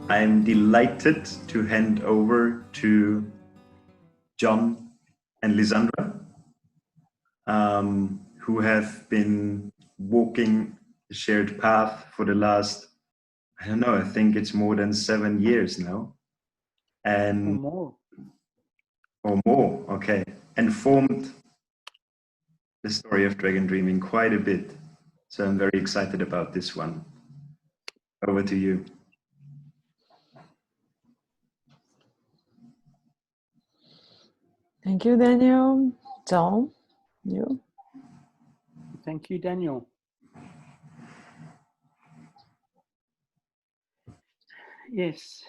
I'm delighted to hand over to John and Lizandra, who have been walking the shared path for the last, I don't know, I think it's more than 7 years now. And or more, okay. And formed the story of Dragon Dreaming quite a bit. So I'm very excited about this one. Over to you. Thank you, Daniel. John, you. Thank you, Daniel. Yes.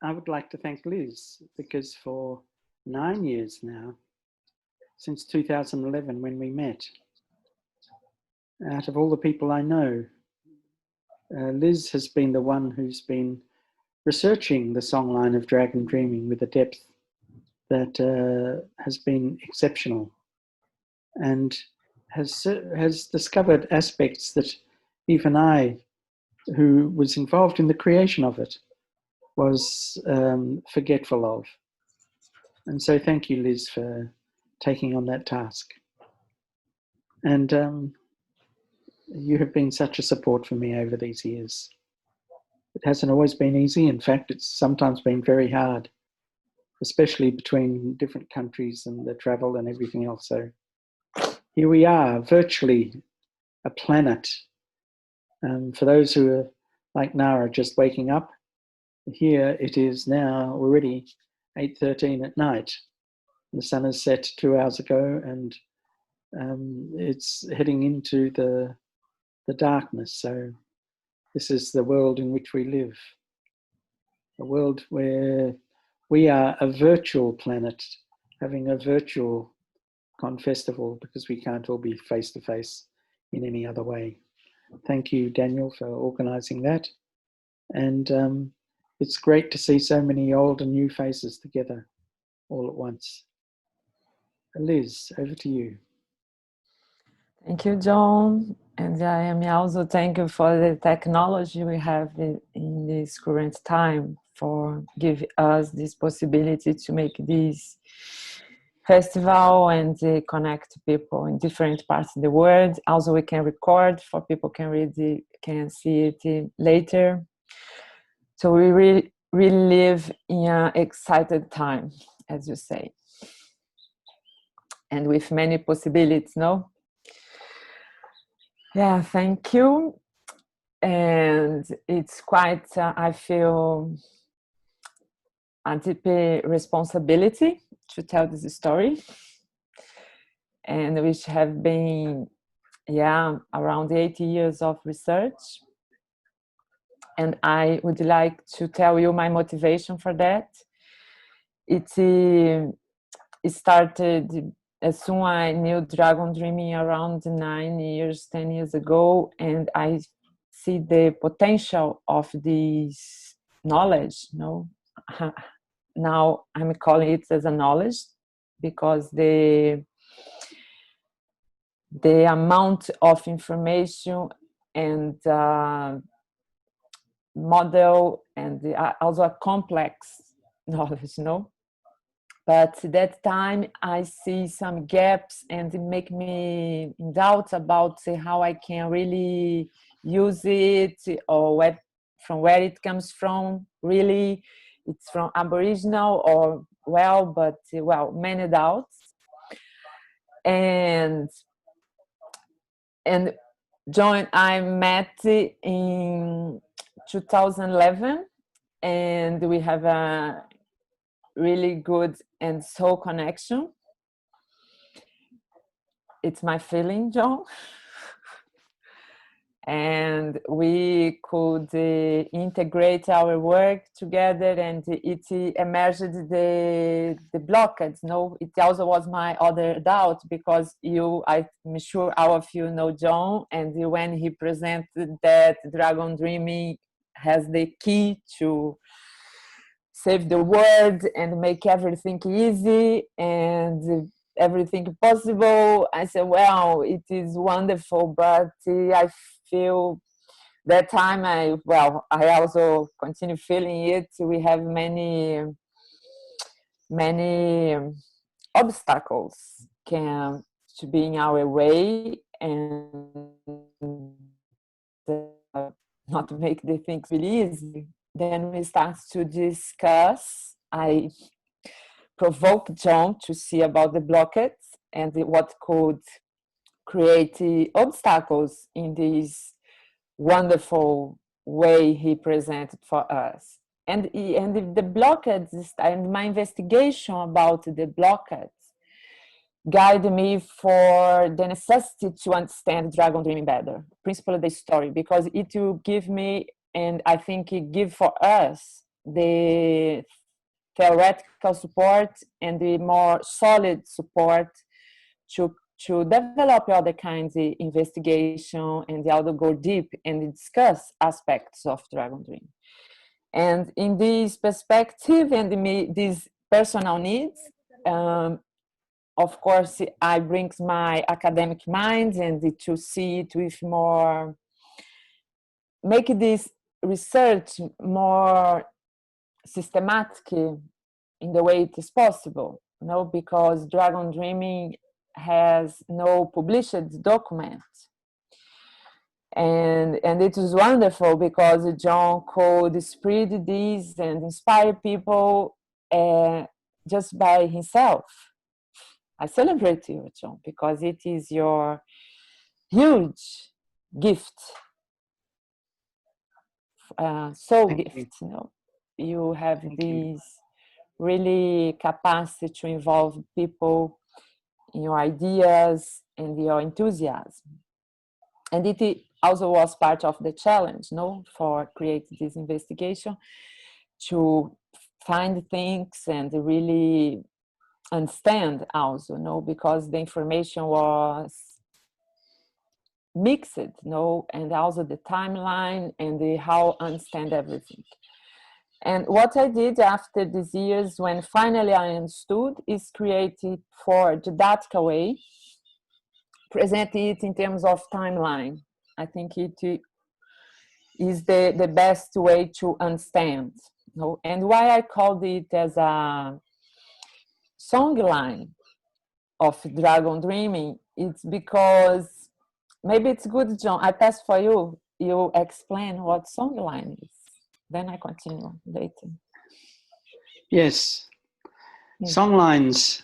I would like to thank Liz, because for 9 years now, since 2011 when we met, out of all the people I know, Liz has been the one who's been researching the songline of Dragon Dreaming with a depth that has been exceptional, and has discovered aspects that even I, who was involved in the creation of it, was forgetful of. And so thank you, Liz, for taking on that task. And you have been such a support for me over these years. It hasn't always been easy. In fact, it's sometimes been very hard, especially between different countries and the travel and everything else. So here we are, virtually a planet. For those who are like Nara, just waking up, here it is now already 8:13 at night. The sun has set 2 hours ago, and it's heading into the darkness. So this is the world in which we live, a world where we are a virtual planet, having a virtual con festival, because we can't all be face to face in any other way. Thank you, Daniel, for organising that. And it's great to see so many old and new faces together all at once. Liz, over to you. Thank you, John. And I am also thank you for the technology we have in this current time, for giving us this possibility to make this festival and connect people in different parts of the world. Also, we can record for people can read it, can see it later. So we really live in an excited time, as you say, and with many possibilities, no? Yeah, thank you. And it's quite, I feel a deep responsibility to tell this story, and which have been, around 80 years of research. And I would like to tell you my motivation for that. It started as soon as I knew Dragon Dreaming around 10 years ago, and I see the potential of this knowledge. No, now I'm calling it as a knowledge, because the amount of information and model and also a complex knowledge, no? But at that time I see some gaps, and it make me in doubt about how I can really use it, or from where it comes from. Really, it's from Aboriginal or many doubts. And John, I met in 2011, and we have a really good and soul connection. It's my feeling, John. And we could integrate our work together, and it emerged the blockage. No, it also was my other doubt, because I'm sure all of you know John, and when he presented that Dragon Dreaming has the key to save the world and make everything easy and everything possible, I said, well, it is wonderful, but I feel that time, I also continue feeling it. We have many obstacles can to be in our way, and not make the things really easy. Then we start to discuss. I provoke John to see about the blockades and what could create obstacles in this wonderful way he presented for us. And the blockades, and my investigation about the blockades guide me for the necessity to understand dragon dreaming better, principally the story, because it will give me, and I think it give for us, the theoretical support and the more solid support to develop other kinds of investigation and how to go deep and discuss aspects of dragon dream. And in this perspective and these personal needs, of course, I bring my academic mind and to see it with more, make this research more systematic in the way it is possible, because dragon dreaming has no published document. And it is wonderful because John could spread this and inspire people just by himself. I celebrate you, John, because it is your huge gift, gift. You have this really capacity to involve people in your ideas and your enthusiasm. And it also was part of the challenge, for creating this investigation, to find things and really understand also, because the information was mixed, and also the timeline and how understand everything. And what I did after these years, when finally I understood, is create it for a didactic way, present it in terms of timeline. I think it is the best way to understand. And why I called it as a songline of dragon dreaming, it's because, maybe it's good, John, I pass for you. You explain what songline is. Then I continue later. Yes. Songlines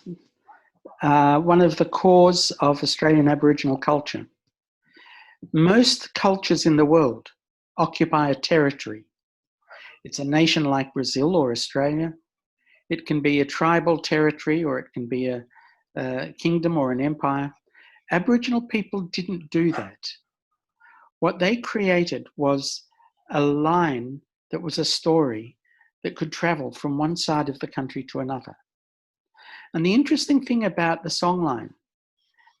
are one of the cores of Australian Aboriginal culture. Most cultures in the world occupy a territory. It's a nation like Brazil or Australia. It can be a tribal territory, or it can be a kingdom or an empire. Aboriginal people didn't do that. What they created was a line that was a story that could travel from one side of the country to another. And the interesting thing about the songline,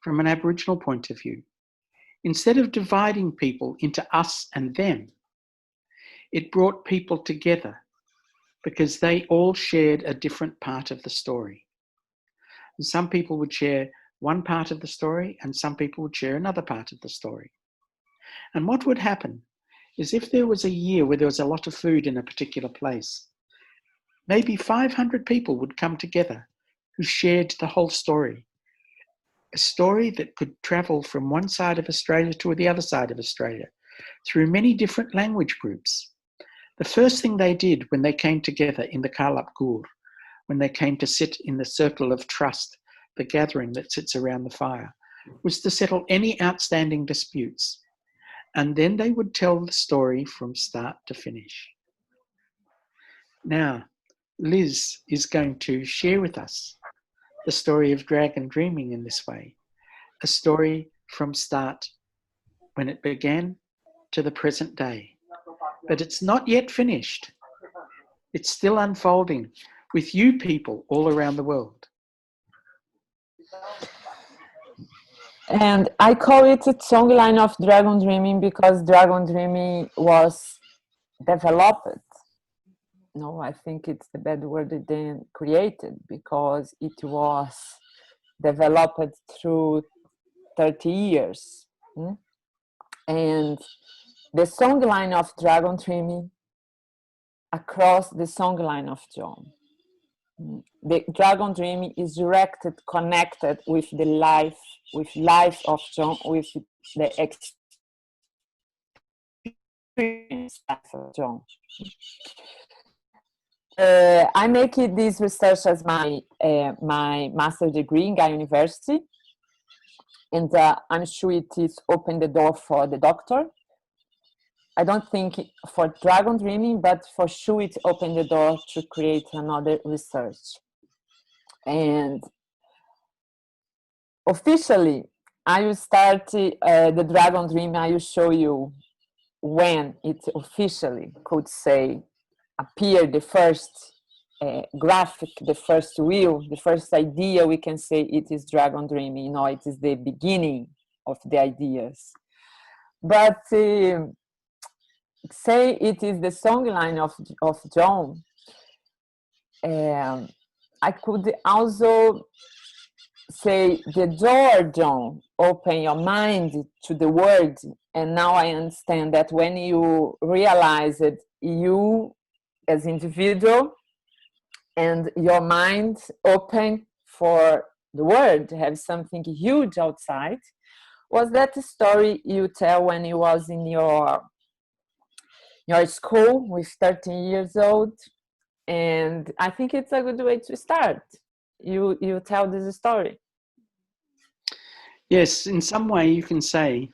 from an Aboriginal point of view, instead of dividing people into us and them, it brought people together because they all shared a different part of the story. And some people would share one part of the story and some people would share another part of the story. And what would happen is, if there was a year where there was a lot of food in a particular place, maybe 500 people would come together who shared the whole story. A story that could travel from one side of Australia to the other side of Australia through many different language groups. The first thing they did when they came together in the Kalap Gur, when they came to sit in the circle of trust, the gathering that sits around the fire, was to settle any outstanding disputes. And then they would tell the story from start to finish. Now, Liz is going to share with us the story of dragon dreaming in this way, a story from start, when it began, to the present day. But it's not yet finished. It's still unfolding with you people all around the world. And I call it a songline of dragon dreaming because dragon dreaming was developed. No, I think it's the better word than created, because it was developed through 30 years. And the songline of Dragon Dreaming across the songline of John. The Dragon Dreaming is directed, connected with the life of John, with the experience of John. I make this research as my master's degree in Gaia University, and I'm sure it is opened the door for the doctor. I don't think for Dragon Dreaming, but for sure it opened the door to create another research. And officially, I will start the Dragon Dream. I will show you when it officially could say appear the first graphic, the first wheel, the first idea. We can say it is Dragon Dreaming. You know, it is the beginning of the ideas. But say it is the songline of John. I could also say the door, John, open your mind to the word. And now I understand that when you realize it, you as individual and your mind open for the world, have something huge outside. Was that the story you tell when you was in your school with 13 years old? And I think it's a good way to start. You tell this story. Yes, in some way you can say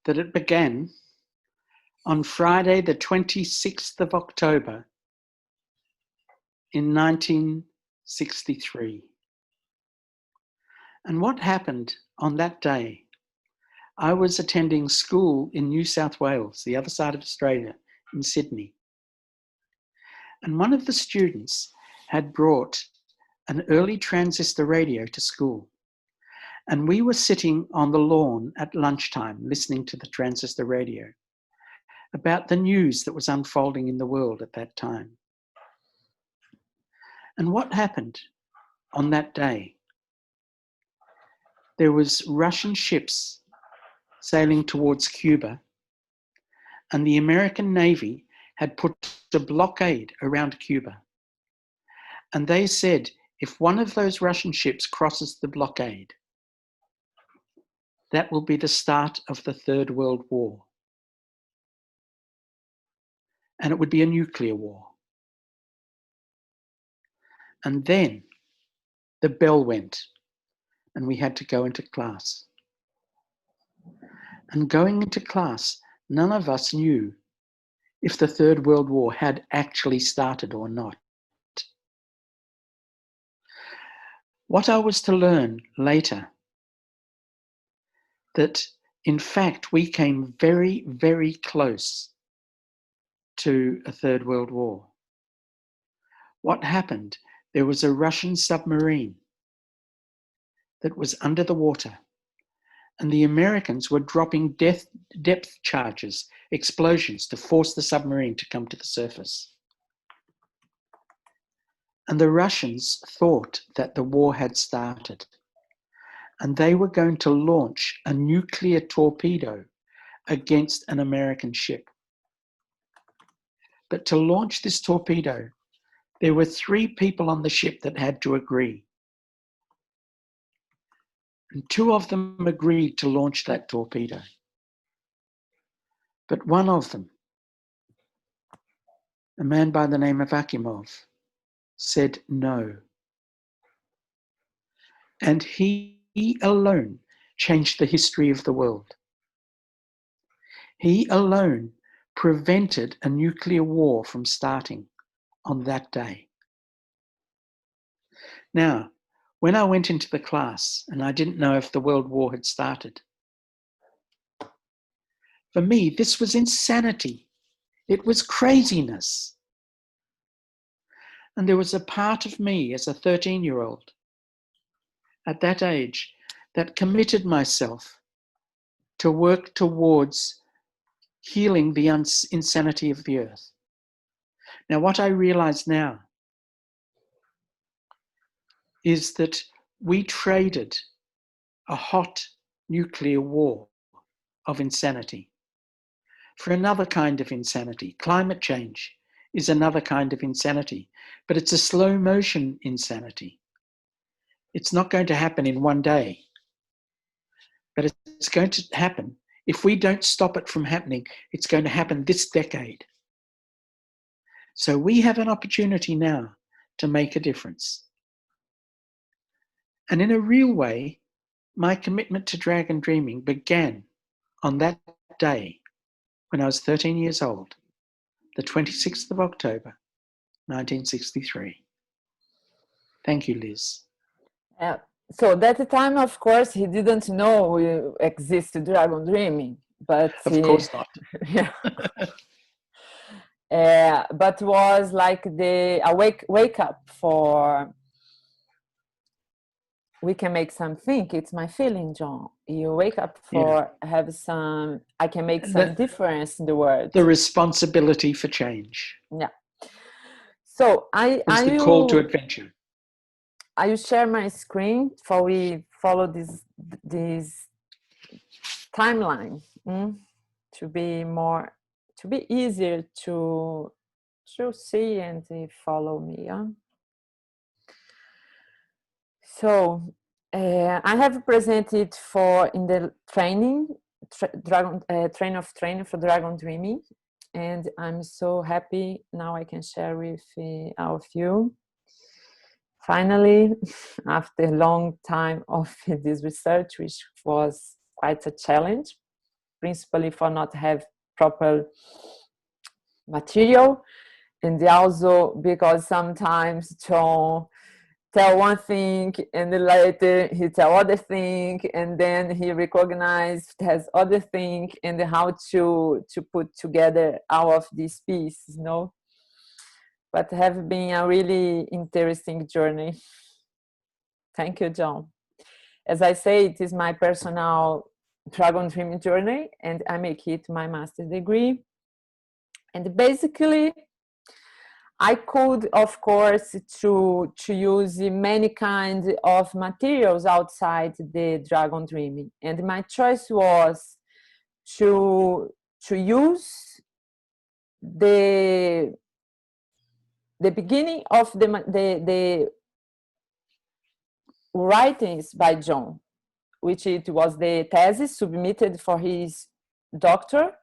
that it began on Friday, the 26th of October in 1963. And what happened on that day? I was attending school in New South Wales, the other side of Australia, in Sydney. And one of the students had brought an early transistor radio to school. And we were sitting on the lawn at lunchtime listening to the transistor radio about the news that was unfolding in the world at that time. And what happened on that day? There was Russian ships sailing towards Cuba, and the American Navy had put a blockade around Cuba. And they said, if one of those Russian ships crosses the blockade, that will be the start of the Third World War. And it would be a nuclear war. And then the bell went and we had to go into class. And going into class, none of us knew if the Third World War had actually started or not. What I was to learn later, that in fact we came very, very close to a Third World War. What happened? There was a Russian submarine that was under the water, and the Americans were dropping depth charges, explosions, to force the submarine to come to the surface. And the Russians thought that the war had started, and they were going to launch a nuclear torpedo against an American ship. But to launch this torpedo, there were 3 people on the ship that had to agree. And 2 of them agreed to launch that torpedo. But one of them, a man by the name of Akimov, said no. And he alone changed the history of the world. He alone prevented a nuclear war from starting on that day. Now, when I went into the class and I didn't know if the World War had started, for me, this was insanity. It was craziness. And there was a part of me as a 13-year-old at that age that committed myself to work towards healing the insanity of the earth. Now, what I realize now is that we traded a hot nuclear war of insanity for another kind of insanity. Climate change is another kind of insanity, but it's a slow motion insanity. It's not going to happen in one day, but it's going to happen. If we don't stop it from happening, it's going to happen this decade. So we have an opportunity now to make a difference. And in a real way, my commitment to Dragon Dreaming began on that day when I was 13 years old, the 26th of October, 1963. Thank you, Liz. So at the time, of course, he didn't know we existed Dragon Dreaming, but Of course not. Yeah. But was like the wake up for we can make something. It's my feeling, John. You wake up for have some. I can make some difference in the world. The responsibility for change. Yeah. So it's the call to adventure. I will share my screen for we follow this timeline to be easier to see and follow me. Yeah? So I have presented in the training for Dragon Dreaming, and I'm so happy now I can share with all of you. Finally, after a long time of this research, which was quite a challenge, principally for not have proper material, and also because sometimes John tell one thing and then later he tell other thing, and then he recognized has other thing, and how to put together all of these pieces, you know. But have been a really interesting journey. Thank you, John. As I say, it is my personal Dragon Dreaming journey, and I make it my master's degree. And basically, I could, of course, to use many kinds of materials outside the Dragon Dreaming, and my choice was to use the beginning of the writings by John, which it was the thesis submitted for his doctor.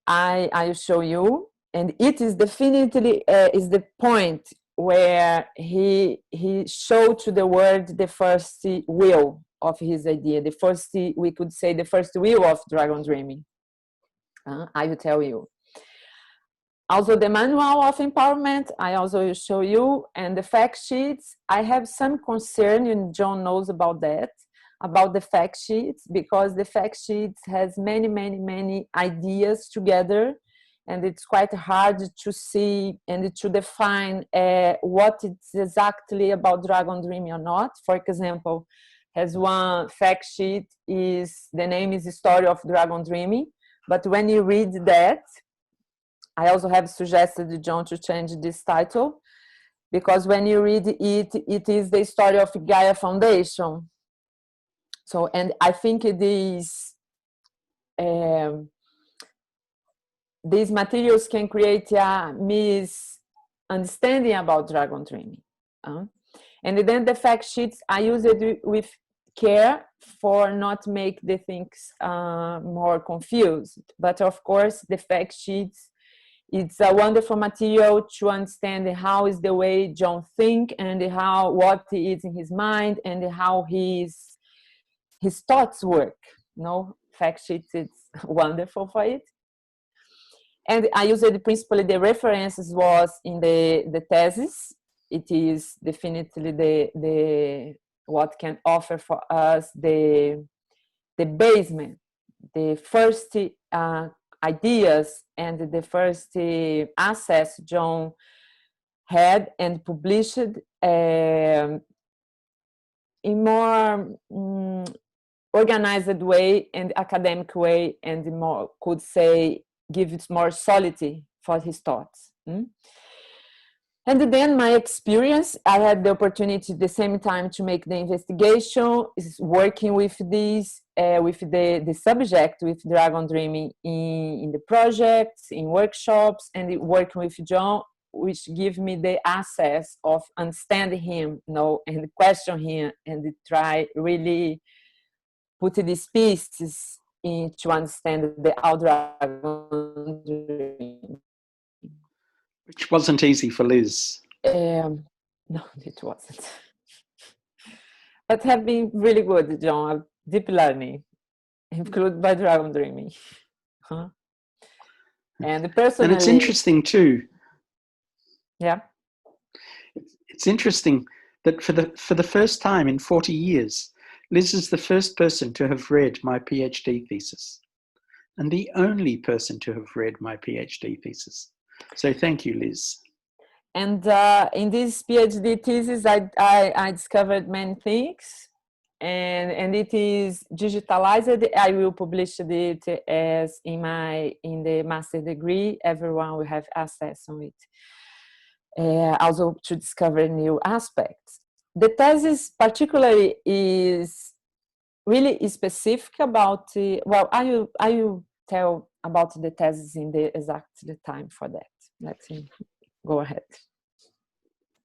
I will show you, and it is definitely is the point where he showed to the world the first will of his idea, the first, we could say, the first will of Dragon Dreaming. I will tell you. Also, the manual of empowerment, I also will show you, and the fact sheets. I have some concern, and John knows about that, about the fact sheets, because the fact sheets has many ideas together, and it's quite hard to see and to define what it's exactly about Dragon Dreaming or not. For example, has one fact sheet is the name is the Story of Dragon Dreaming, but when you read that, I also have suggested John to change this title, because when you read it, it is the story of Gaia Foundation. So, and I think these materials can create a misunderstanding about Dragon Dreaming. And then the fact sheets, I use it with care for not make the things more confused. But of course, the fact sheets, it's a wonderful material to understand how is the way John think, and what is in his mind, and how his thoughts work. No, fact sheets, it's wonderful for it. And I used principally the references was in the thesis. It is definitely the what can offer for us the basement, the first ideas and the first assets John had and published in more organized way and academic way, and more, could say, give it more solidity for his thoughts. And then my experience, I had the opportunity at the same time to make the investigation, is working with this, with the subject, with Dragon Dreaming in the projects, in workshops, and working with John, which give me the access of understanding him, you know, and question him, and try really put these pieces in to understand the How Dragon Dream. Which wasn't easy for Liz. No, it wasn't. But have been really good, John. Deep learning, included by Dragon Dreaming. Huh? And personally, and it's interesting too. Yeah. It's interesting that for the first time in 40 years, Liz is the first person to have read my PhD thesis, and the only person to have read my PhD thesis. So thank you, Liz. And in this PhD thesis, I discovered many things, and it is digitalized. I will publish it as in the master degree. Everyone will have access on it. Also to discover new aspects. The thesis particularly is really specific about, well, I will tell about the thesis in the exact time for that. Let's see. Go ahead.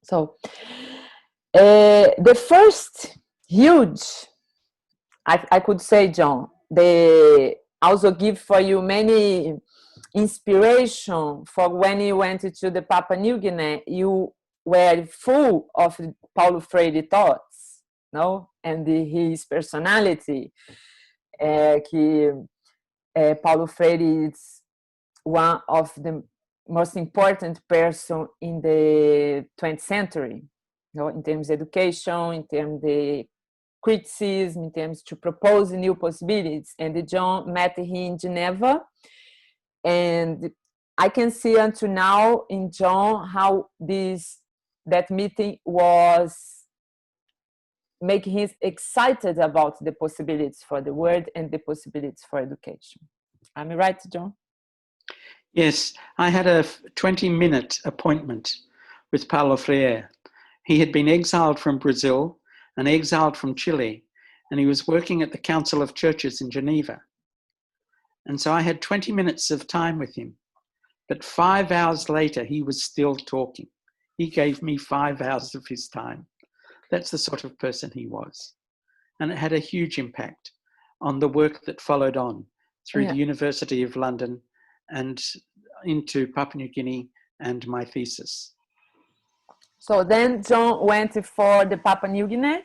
So the first huge, I could say, John, they also give for you many inspiration for when you went to the Papua New Guinea. You were full of Paulo Freire thoughts, no, and his personality. Paulo Freire is one of the most important person in the 20th century, you know, in terms of education, in terms of the criticism, in terms to propose new possibilities. And John met him in Geneva, and I can see until now in John how that meeting was making him excited about the possibilities for the world and the possibilities for education. Am I right, John? Yes, I had a 20-minute appointment with Paulo Freire. He had been exiled from Brazil and exiled from Chile, and he was working at the Council of Churches in Geneva. And so I had 20 minutes of time with him, but 5 hours later, he was still talking. He gave me 5 hours of his time. That's the sort of person he was. And it had a huge impact on the work that followed on through the University of London and into Papua New Guinea and my thesis. So then John went for the Papua New Guinea,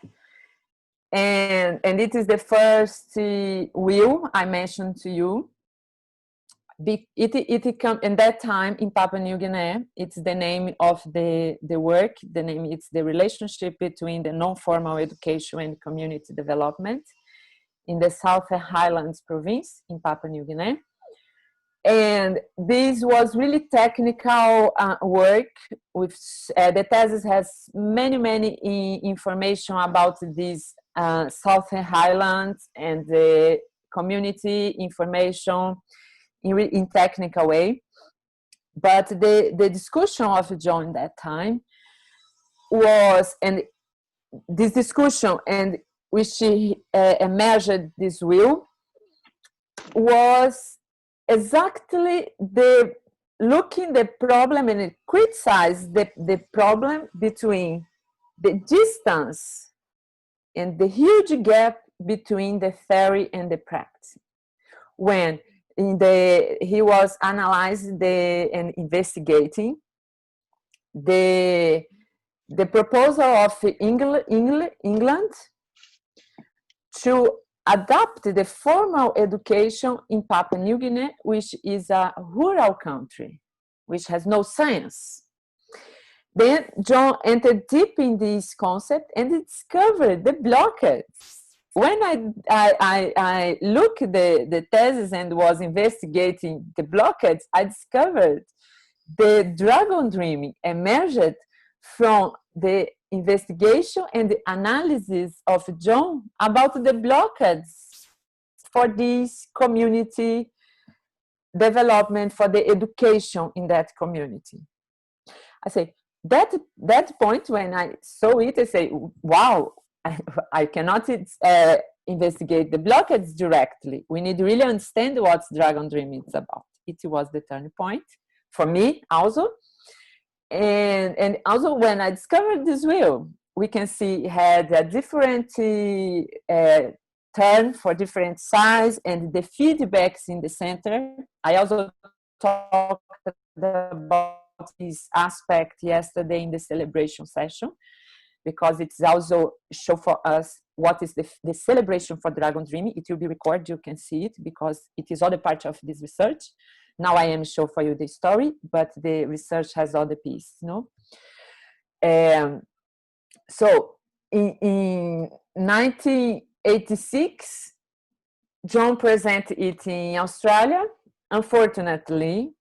and it is the first will I mentioned to you. It come in that time in Papua New Guinea. It's the name of the work. The name, it's the relationship between the non-formal education and community development in the Southern Highlands province in Papua New Guinea. And this was really technical work. With the thesis has many information about these Southern Highlands and the community information in technical way. But the discussion of John that time was, and this discussion and which emerged this will was exactly looking the problem and criticize the problem between the distance and the huge gap between the theory and the practice. When he was analyzing and investigating the proposal of England to adapt the formal education in Papua New Guinea, which is a rural country, which has no science. Then John entered deep in this concept and discovered the blockades. When I looked at the thesis and was investigating the blockades, I discovered the Dragon Dreaming emerged from the investigation and the analysis of John about the blockades for this community development, for the education in that community. I say, that point when I saw it, I say, wow, I cannot investigate the blockades directly. We need to really understand what Dragon Dream is about. It was the turning point for me also. And also when I discovered this wheel, we can see it had a different turn for different size, and the feedbacks in the center. I also talked about this aspect yesterday in the celebration session, because it's also show for us what is the celebration for Dragon Dreaming. It will be recorded, you can see it, because it is all the part of this research. Now I am show for you the story, but the research has all the piece, no? So in 1986, John presented it in Australia. Unfortunately,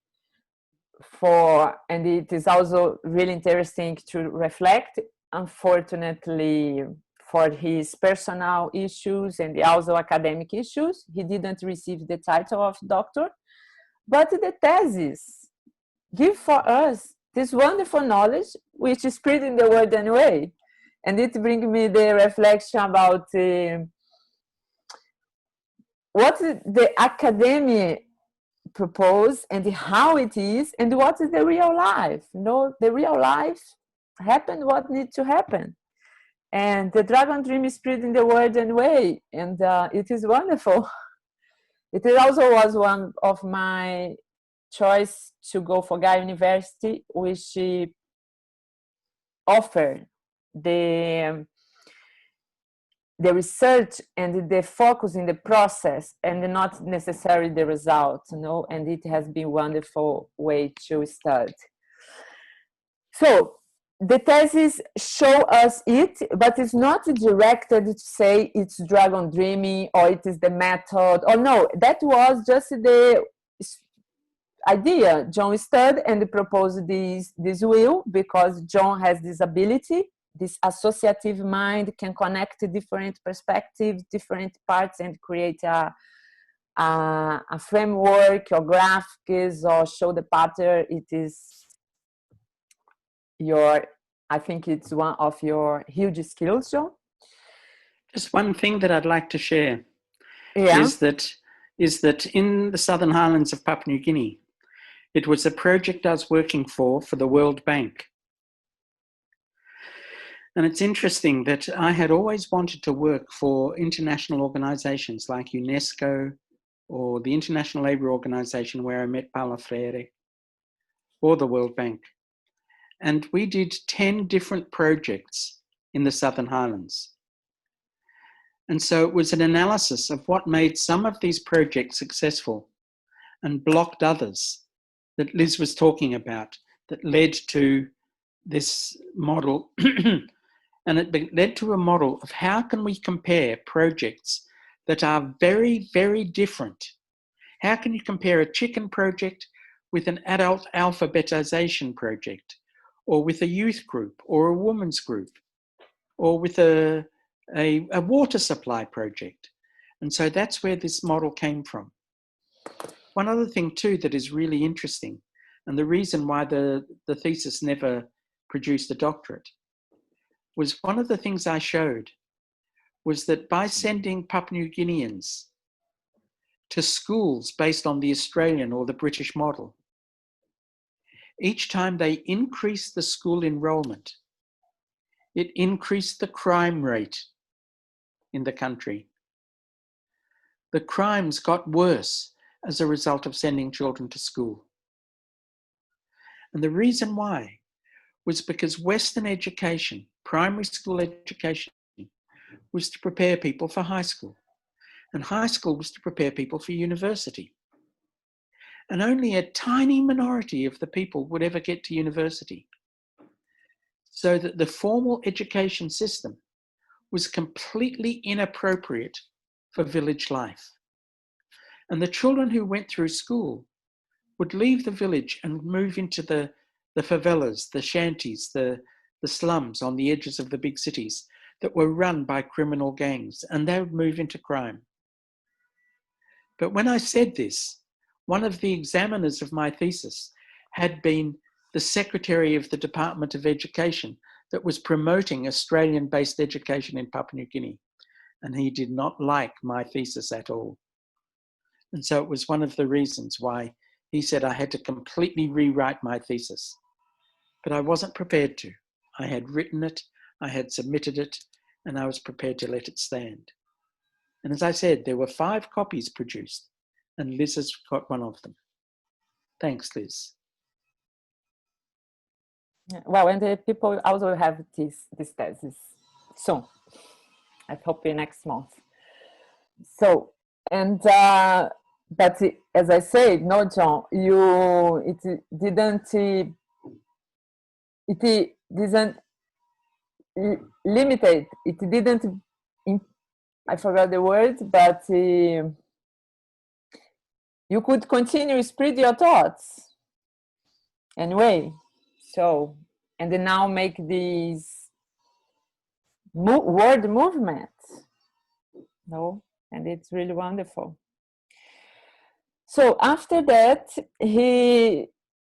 and it is also really interesting to reflect, unfortunately, for his personal issues and also academic issues, he didn't receive the title of doctor. But the thesis give for us this wonderful knowledge, which is spread in the world anyway. And it brings me the reflection about what the academia propose and how it is, and what is the real life. You know, the real life happened what needs to happen. And the Dragon Dream is spread in the world anyway, and it is wonderful. It also was one of my choice to go for Gaia University, which offered the research and the focus in the process, and not necessarily the result, you know, and it has been a wonderful way to study. So the thesis show us it, but it's not directed to say it's Dragon Dreaming or it is the method, or no, that was just the idea. John studied and proposed this wheel because John has this ability, this associative mind, can connect different perspectives, different parts, and create a framework or graphics or show the pattern. It is I think it's one of your huge skills, John. Just one thing that I'd like to share is that in the Southern Highlands of Papua New Guinea, it was a project I was working for the World Bank. And it's interesting that I had always wanted to work for international organizations like UNESCO or the International Labour Organization, where I met Paulo Freire, or the World Bank. And we did 10 different projects in the Southern Highlands. And so it was an analysis of what made some of these projects successful and blocked others that Liz was talking about, that led to this model. And it led to a model of how can we compare projects that are very, very different. How can you compare a chicken project with an adult alphabetization project, or with a youth group, or a women's group, or with a water supply project? And so that's where this model came from. One other thing too that is really interesting, and the reason why the thesis never produced a doctorate, was one of the things I showed was that by sending Papua New Guineans to schools based on the Australian or the British model, each time they increased the school enrollment, it increased the crime rate in the country. The crimes got worse as a result of sending children to school. And the reason why was because Western education, primary school education, was to prepare people for high school. And high school was to prepare people for university. And only a tiny minority of the people would ever get to university. So that the formal education system was completely inappropriate for village life. And the children who went through school would leave the village and move into the favelas, the shanties, the slums on the edges of the big cities that were run by criminal gangs, and they would move into crime. But when I said this, one of the examiners of my thesis had been the Secretary of the Department of Education that was promoting Australian-based education in Papua New Guinea. And he did not like my thesis at all. And so it was one of the reasons why he said I had to completely rewrite my thesis. But I wasn't prepared to. I had written it, I had submitted it, and I was prepared to let it stand. And as I said, there were 5 copies produced, and Liz has got one of them. Thanks, Liz. Well, and the people also have this thesis soon. I hope next month. So, and but as I said, no, John, it didn't limited. It didn't. I forgot the word, but you could continue spread your thoughts anyway. So, and then now make these word movement. No, and it's really wonderful. So after that,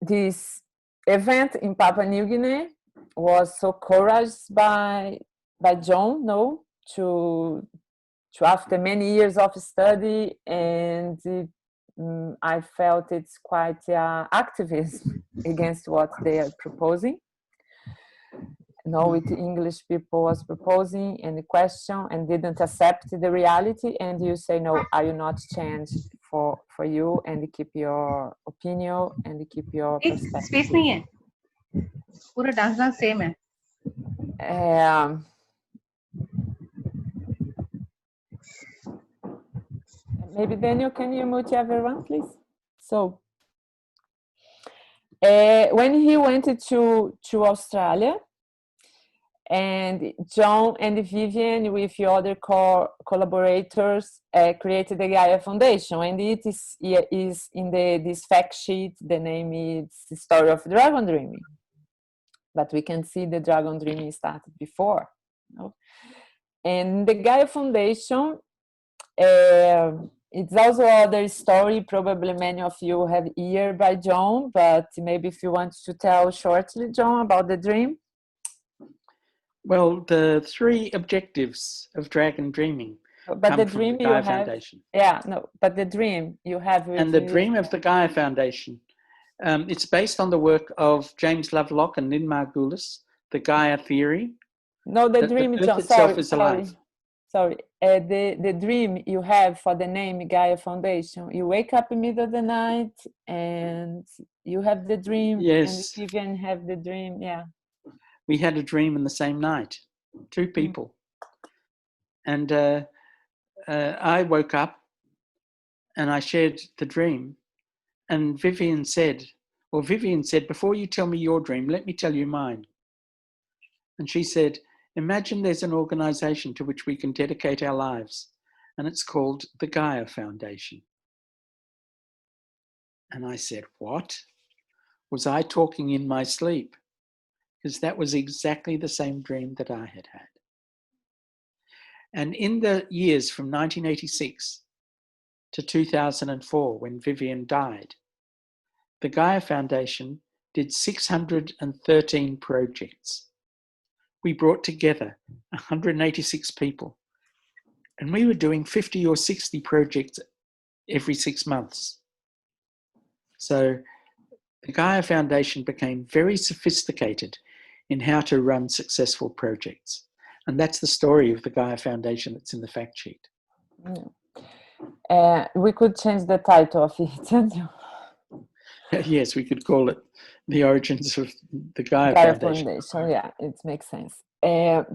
this event in Papua New Guinea was so encouraged by John, no, to after many years of study, and I felt it's quite activism against what they are proposing. No, with English people was proposing and the question and didn't accept the reality, and you say no, I will not change for you, and keep your opinion and keep your perspective. Space नहीं है, पूरा dance same है. Maybe Daniel, can you mute everyone, please? So when he went to Australia, and John and Vivian with other collaborators created the Gaia Foundation, and it is in this fact sheet, the name is The Story of Dragon Dreaming, but we can see the Dragon Dreaming started before. No? And the Gaia Foundation, it's also other story, probably many of you have heard by John, but maybe if you want to tell shortly, John, about the dream. Well, the 3 objectives of Dragon Dreaming but the dream you have, Foundation. Yeah, no, but the dream you have. And the dream of the Gaia Foundation, it's based on the work of James Lovelock and Lynn Margulis, the Gaia theory. No, the dream, the Earth itself is alive. Sorry, the dream you have for the name Gaia Foundation, you wake up in the middle of the night and you have the dream. Yes. And Vivian have the dream, yeah. We had a dream in the same night, 2 people. And I woke up and I shared the dream, and Vivian said, before you tell me your dream, let me tell you mine. And she said, imagine there's an organization to which we can dedicate our lives, and it's called the Gaia Foundation. And I said, what? Was I talking in my sleep? Because that was exactly the same dream that I had had. And in the years from 1986 to 2004, when Vivian died, the Gaia Foundation did 613 projects. We brought together 186 people, and we were doing 50 or 60 projects every 6 months. So the Gaia Foundation became very sophisticated in how to run successful projects. And that's the story of the Gaia Foundation that's in the fact sheet. We could change the title of it. Yes, we could call it The Origins of the Gaia Foundation. Yeah, it makes sense.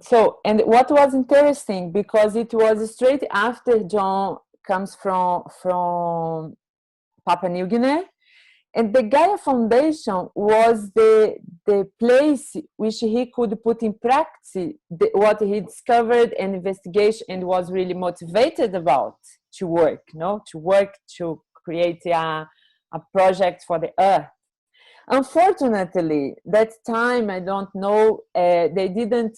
So, and what was interesting, because it was straight after John comes from Papua New Guinea, and the Gaia Foundation was the place which he could put in practice what he discovered and investigation, and was really motivated about to work, to create a project for the earth. Unfortunately, that time, I don't know, they didn't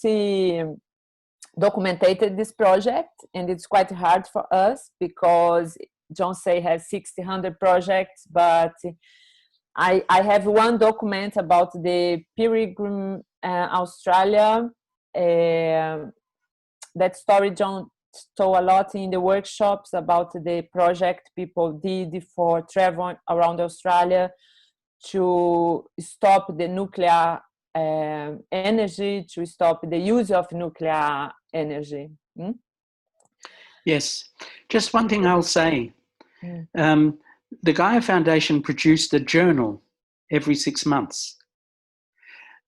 documented this project, and it's quite hard for us because John say has 100 projects, but I have one document about the Pilgrim Australia. That story John told a lot in the workshops about the project people did for travel around Australia to stop the nuclear energy, to stop the use of nuclear energy. Yes, just one thing I'll say. The Gaia Foundation produced a journal every 6 months.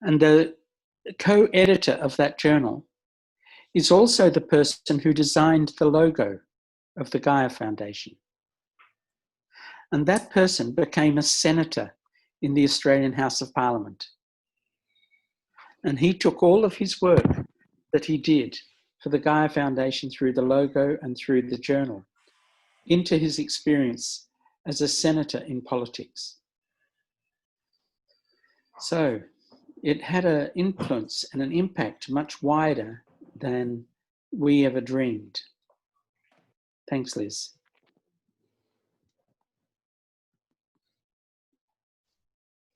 And the co-editor of that journal is also the person who designed the logo of the Gaia Foundation. And that person became a senator in the Australian House of Parliament. And he took all of his work that he did for the Gaia Foundation through the logo and through the journal into his experience as a senator in politics. So it had an influence and an impact much wider than we ever dreamed. Thanks, Liz.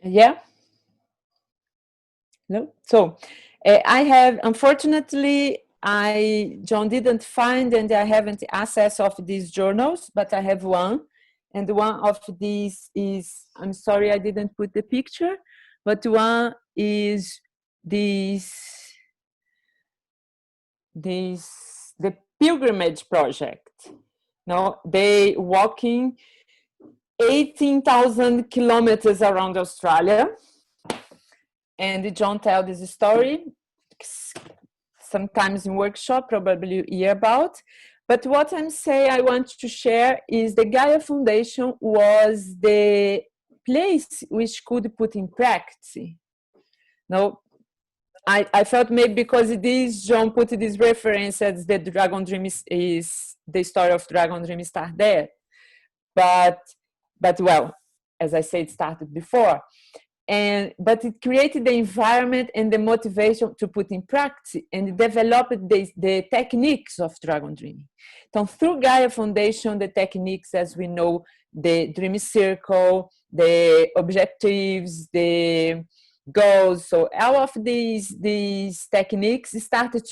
Yeah. No. So I have, unfortunately, John didn't find and I haven't access of these journals, but I have one. And one of these is, I'm sorry I didn't put the picture, but one is the pilgrimage project. No, they walking 18,000 kilometers around Australia. And John tells this story, sometimes in workshop, probably you hear about. But what I'm saying I want to share is the Gaia Foundation was the place which could put in practice. No, I felt maybe because this, John put this reference as the Dragon Dream is the story of Dragon Dream start there. But well, as I said, it started before. But it created the environment and the motivation to put in practice and developed the techniques of Dragon Dreaming. So through Gaia Foundation, the techniques, as we know, the Dream Circle, the objectives, the goals, so all of these techniques started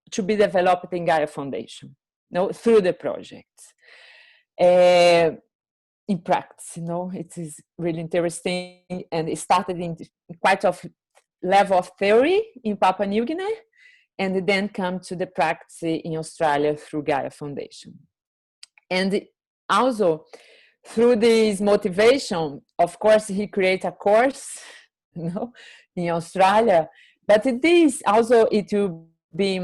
to be developed in Gaia Foundation, through the project. In practice, it is really interesting, and it started in quite a level of theory in Papua New Guinea, and then come to the practice in Australia through Gaia Foundation. And also through this motivation, of course, he created a course, in Australia, but it will be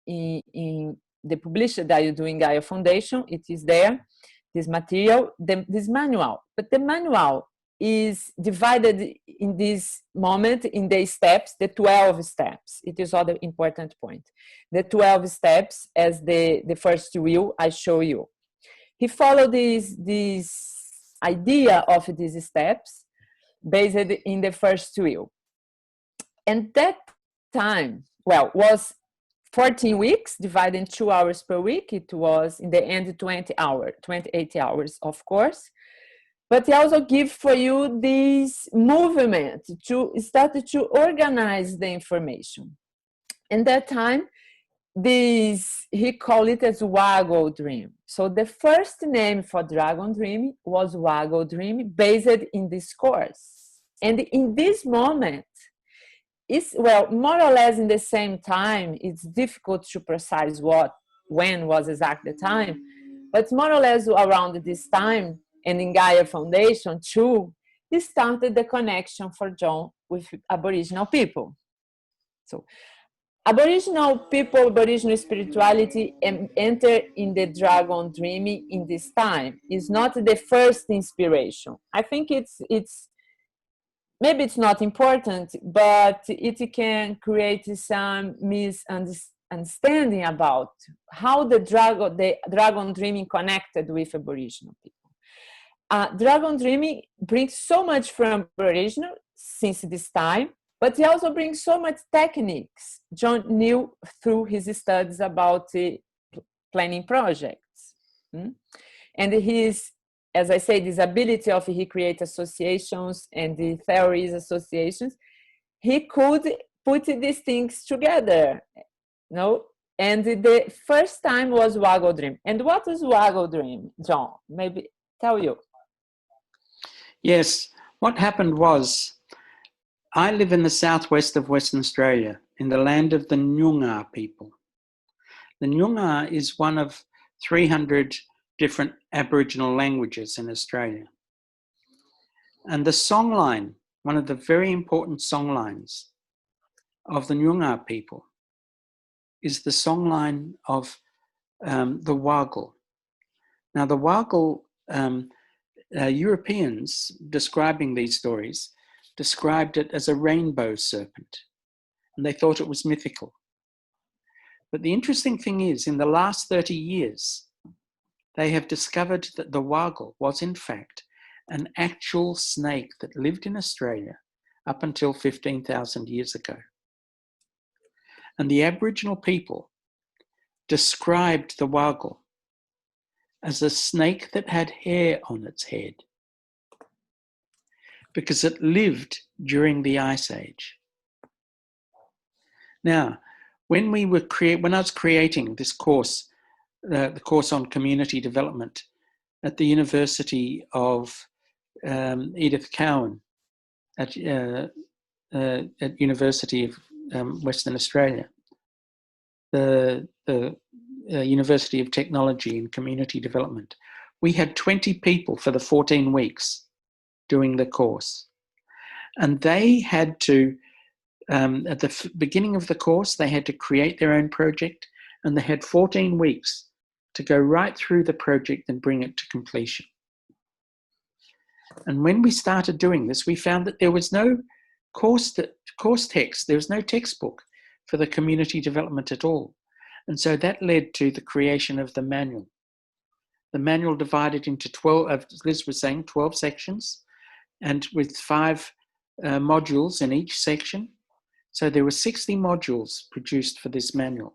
in the publisher that you do in Gaia Foundation. It is there. This material, this manual, but the manual is divided in this moment in the steps, the 12 steps. It is other important point. The 12 steps as the first wheel I show you. He followed this idea of these steps based in the first wheel. And that time, was 14 weeks, divided in 2 hours per week. It was in the end 28 hours, of course. But he also gives for you this movement to start to organize the information. And that time, he called it as Waggle Dream. So the first name for Dragon Dream was Waggle Dream, based in this course. And in this moment, it's, more or less in the same time. It's difficult to precise when was exactly the time, but more or less around this time, and in Gaia Foundation too, he started the connection for John with Aboriginal people. So Aboriginal people, Aboriginal spirituality enter in the Dragon Dreaming in this time. It's not the first inspiration. I think maybe it's not important, but it can create some misunderstanding about how the Dragon Dreaming connected with Aboriginal people. Dragon Dreaming brings so much from Aboriginal since this time, but he also brings so much techniques John knew through his studies about planning projects. And his as I say, this ability of he create associations and the theories associations, he could put these things together, you know? And the first time was Waggle Dream. And what is Waggle Dream, John? Maybe tell you. Yes, what happened was, I live in the southwest of Western Australia, in the land of the Nyungar people. The Nyungar is one of 300 different Aboriginal languages in Australia. And the songline, one of the very important songlines of the Nyungar people, is the songline of the Waggle. Now, the Waggle, Europeans describing these stories described it as a rainbow serpent, and they thought it was mythical. But the interesting thing is, in the last 30 years, they have discovered that the Waggle was in fact an actual snake that lived in Australia up until 15,000 years ago. And the Aboriginal people described the Waggle as a snake that had hair on its head, because it lived during the Ice Age. Now, when I was creating this course, the course on community development at the University of Edith Cowan at University of Western Australia, the University of Technology and Community Development, we had 20 people for the 14 weeks doing the course. And they had to, at the beginning of the course, they had to create their own project, and they had 14 weeks to go right through the project and bring it to completion. And when we started doing this, we found that there was no course text, there was no textbook for the community development at all. And so that led to the creation of the manual. The manual divided into 12, as Liz was saying, 12 sections, and with 5 modules in each section. So there were 60 modules produced for this manual.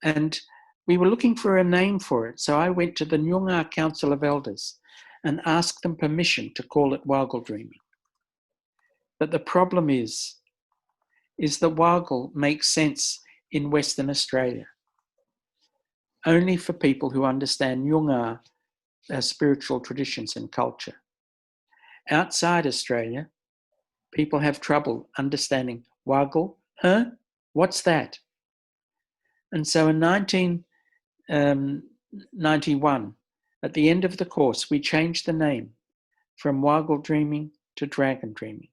And we were looking for a name for it. So I went to the Nyungar Council of Elders and asked them permission to call it Waggle Dreaming. But the problem is that Waggle makes sense in Western Australia only for people who understand Nyungar spiritual traditions and culture. Outside Australia, people have trouble understanding Waggle. Huh? What's that? And so in 1991, at the end of the course, we changed the name from Waggle Dreaming to Dragon Dreaming,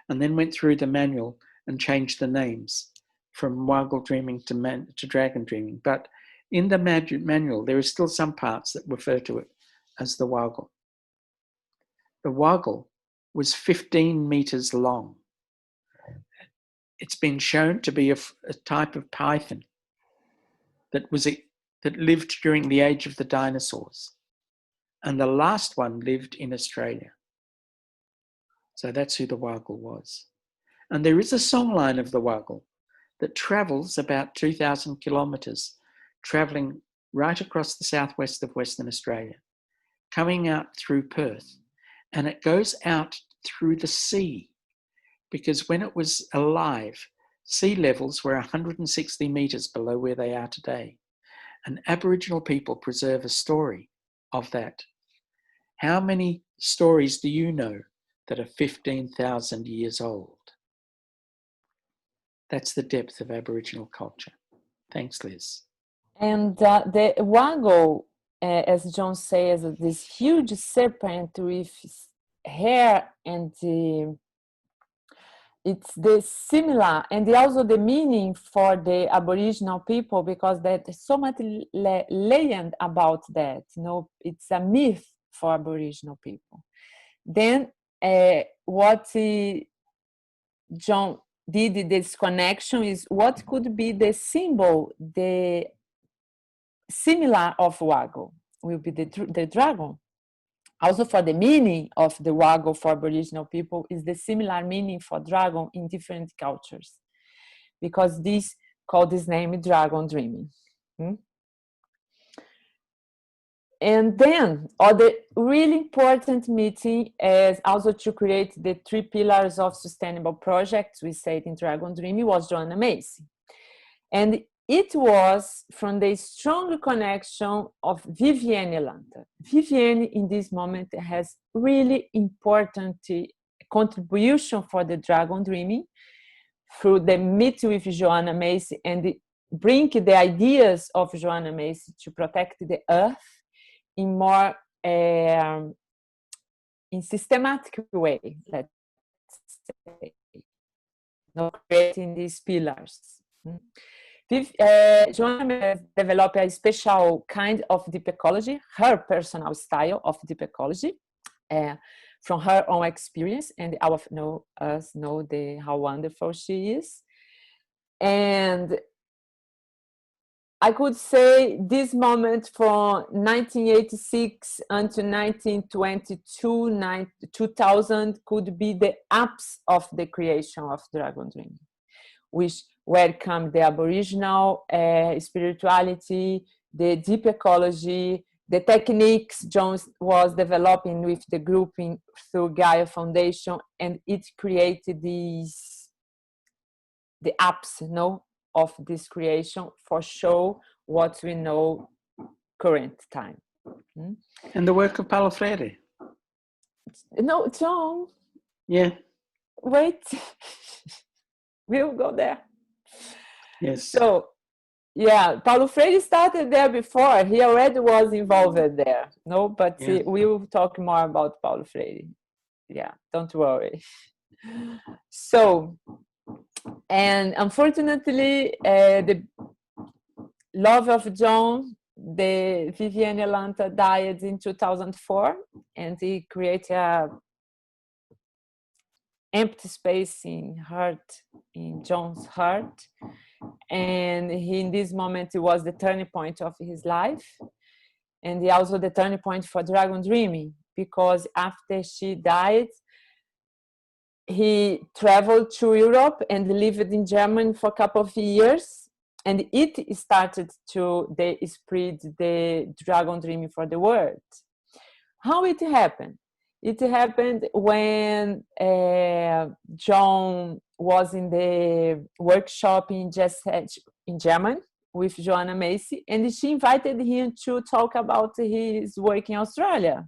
and then went through the manual and changed the names from Waggle Dreaming to Dragon Dreaming. But in the manual, there are still some parts that refer to it as the Waggle. The Waggle was 15 meters long. It's been shown to be a type of python that lived during the age of the dinosaurs. And the last one lived in Australia. So that's who the Waggle was. And there is a songline of the Waggle that travels about 2,000 kilometers, traveling right across the southwest of Western Australia, coming out through Perth. And it goes out through the sea, because when it was alive, sea levels were 160 meters below where they are today. And Aboriginal people preserve a story of that. How many stories do you know that are 15,000 years old? That's the depth of Aboriginal culture. Thanks, Liz. And the Waggle, as John says, this huge serpent with hair, and it's the similar, and also the meaning for the Aboriginal people, because there's so much legend about that. You know, it's a myth for Aboriginal people. Then what John did this connection is what could be the symbol, the similar of Waggle will be the dragon. Also for the meaning of the Waggle for Aboriginal people is the similar meaning for dragon in different cultures, because this called this name Dragon Dreaming. And then other really important meeting is also to create the 3 pillars of sustainable projects we said in Dragon Dreaming was Joanna Macy. And it was from the strong connection of Viviane Lanta. Viviane in this moment has really important contribution for the Dragon Dreaming through the meet with Joanna Macy and bring the ideas of Joanna Macy to protect the earth in more in systematic way, let's say, creating these pillars. Joanna developed a special kind of deep ecology, her personal style of deep ecology, from her own experience, and all of us know how wonderful she is. And I could say this moment from 1986 until 1922, 2000 could be the apse of the creation of Dragon Dreaming, which welcome the Aboriginal spirituality, the deep ecology, the techniques John was developing with the group through Gaia Foundation, and it created the apse, of this creation for show what we know current time. And the work of Paulo Freire. No, John. Yeah. Wait. We'll go there. Yes. So, yeah, Paulo Freire started there before. He already was involved there. But yeah. We'll talk more about Paulo Freire. Yeah, don't worry. So, and unfortunately, the love of John, the Viviane Lanta, died in 2004, and he created a empty space in John's heart. And in this moment, it was the turning point of his life, and also the turning point for Dragon Dreaming, because after she died, he traveled to Europe and lived in Germany for a couple of years, and it started to spread the Dragon Dreaming for the world. How it happened? It happened when John was in the workshop in Germany with Joanna Macy, and she invited him to talk about his work in Australia.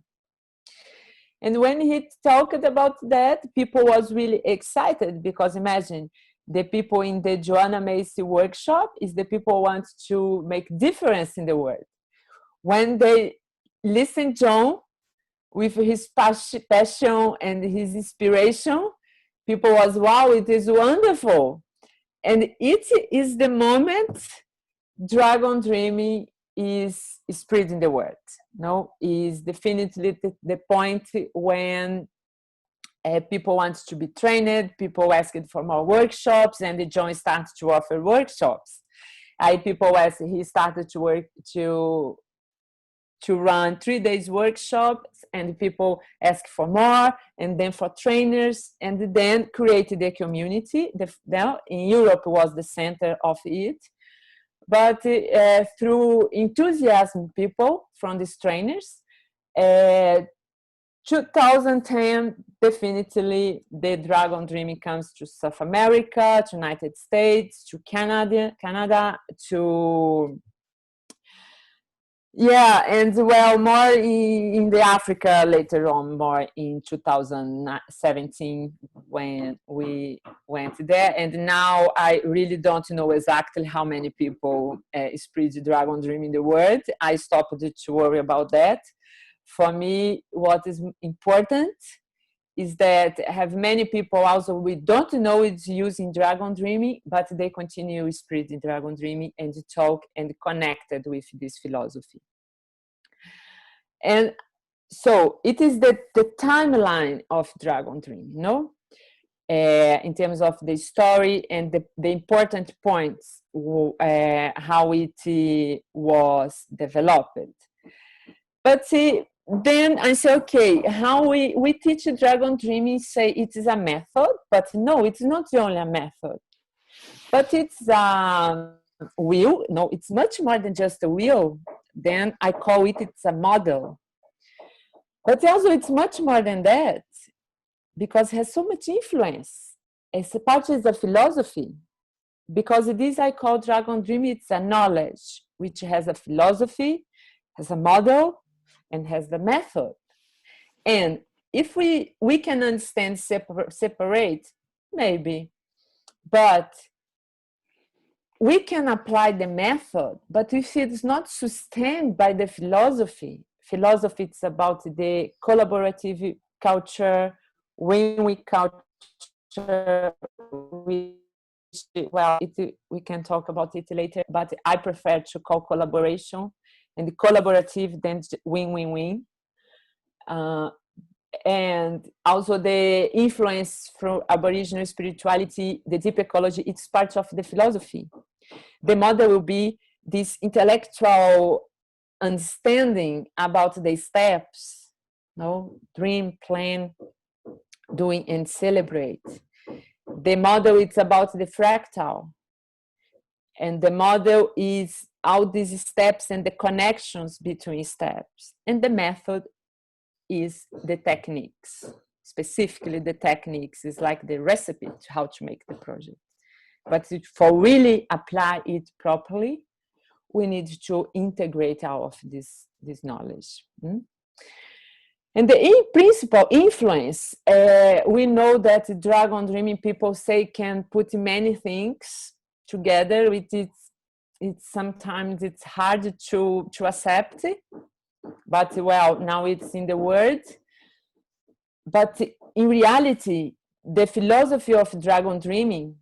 And when he talked about that, people was really excited, because imagine, the people in the Joanna Macy workshop is the people who want to make difference in the world. When they listen John with his passion and his inspiration, people was, wow, it is wonderful. And it is the moment Dragon Dreaming is spreading the word. Is definitely the point when people want to be trained, people asking for more workshops, and the John starts to offer workshops. People asked, he started to work to run 3 days workshops, and people ask for more, and then for trainers, and then created a community. In Europe was the center of it. But through enthusiasm, people from these trainers, 2010, definitely the Dragon Dreaming comes to South America, to United States, to Canada, to and well, more in the Africa later on, more in 2017 when we went there. And now I really don't know exactly how many people spread the Dragon Dream in the world. I stopped to worry about that. For me, what is important is that have many people also we don't know it's using Dragon Dreaming, but they continue spreading Dragon Dreaming and talk and connected with this philosophy. And so it is the timeline of Dragon Dreaming, in terms of the story and the important points, how it was developed. But then I say, okay, how we teach Dragon Dreaming, say it is a method, but no, it's not only a method, but it's a will. No, it's much more than just a will. then I call it's a model. But also it's much more than that, because it has so much influence. It's a part of the philosophy, because this I call Dragon Dream, it's a knowledge which has a philosophy, has a model, and has the method. And if we can understand separate, maybe, but we can apply the method, but if it's not sustained by the philosophy it's about the collaborative culture, win-win culture, we can talk about it later, but I prefer to call collaboration and the collaborative than win-win-win. And also the influence from Aboriginal spirituality, the deep ecology, it's part of the philosophy. The model will be this intellectual understanding about the steps, dream, plan, doing, and celebrate. The model is about the fractal, and the model is all these steps and the connections between steps, and the method is the techniques. Specifically, the techniques is like the recipe to how to make the project. But for really apply it properly, we need to integrate all of this knowledge. And the principal influence, we know that Dragon Dreaming, people say, can put many things together. It's sometimes it's hard to accept, but well, now it's in the word. But in reality, the philosophy of Dragon Dreaming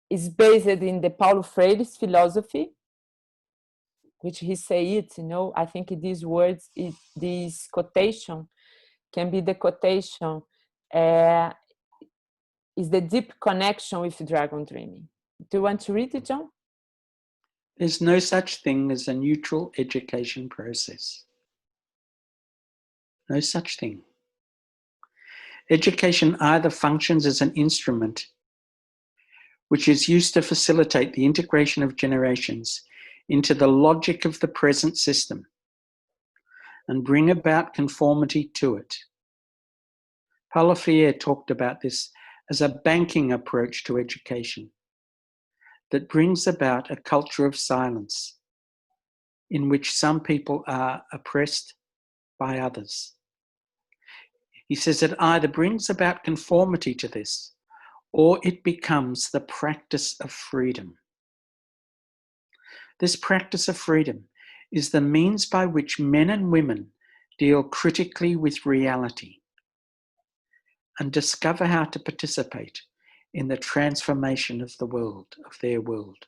is based in the Paulo Freire's philosophy, which he say it, I think these words, this quotation can be the quotation, is the deep connection with Dragon Dreaming. Do you want to read it, John? There's no such thing as a neutral education process. No such thing. Education either functions as an instrument which is used to facilitate the integration of generations into the logic of the present system and bring about conformity to it. Paulo Freire talked about this as a banking approach to education that brings about a culture of silence in which some people are oppressed by others. He says it either brings about conformity to this or it becomes the practice of freedom. This practice of freedom is the means by which men and women deal critically with reality and discover how to participate in the transformation of the world, of their world.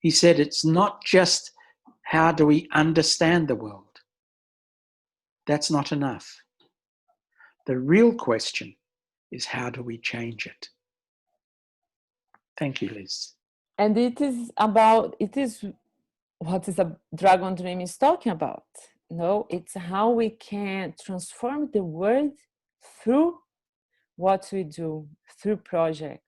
He said it's not just how do we understand the world. That's not enough. The real question is how do we change it? Thank you, Liz. And it is what is a Dragon Dream is talking about. It's how we can transform the world through what we do, through projects.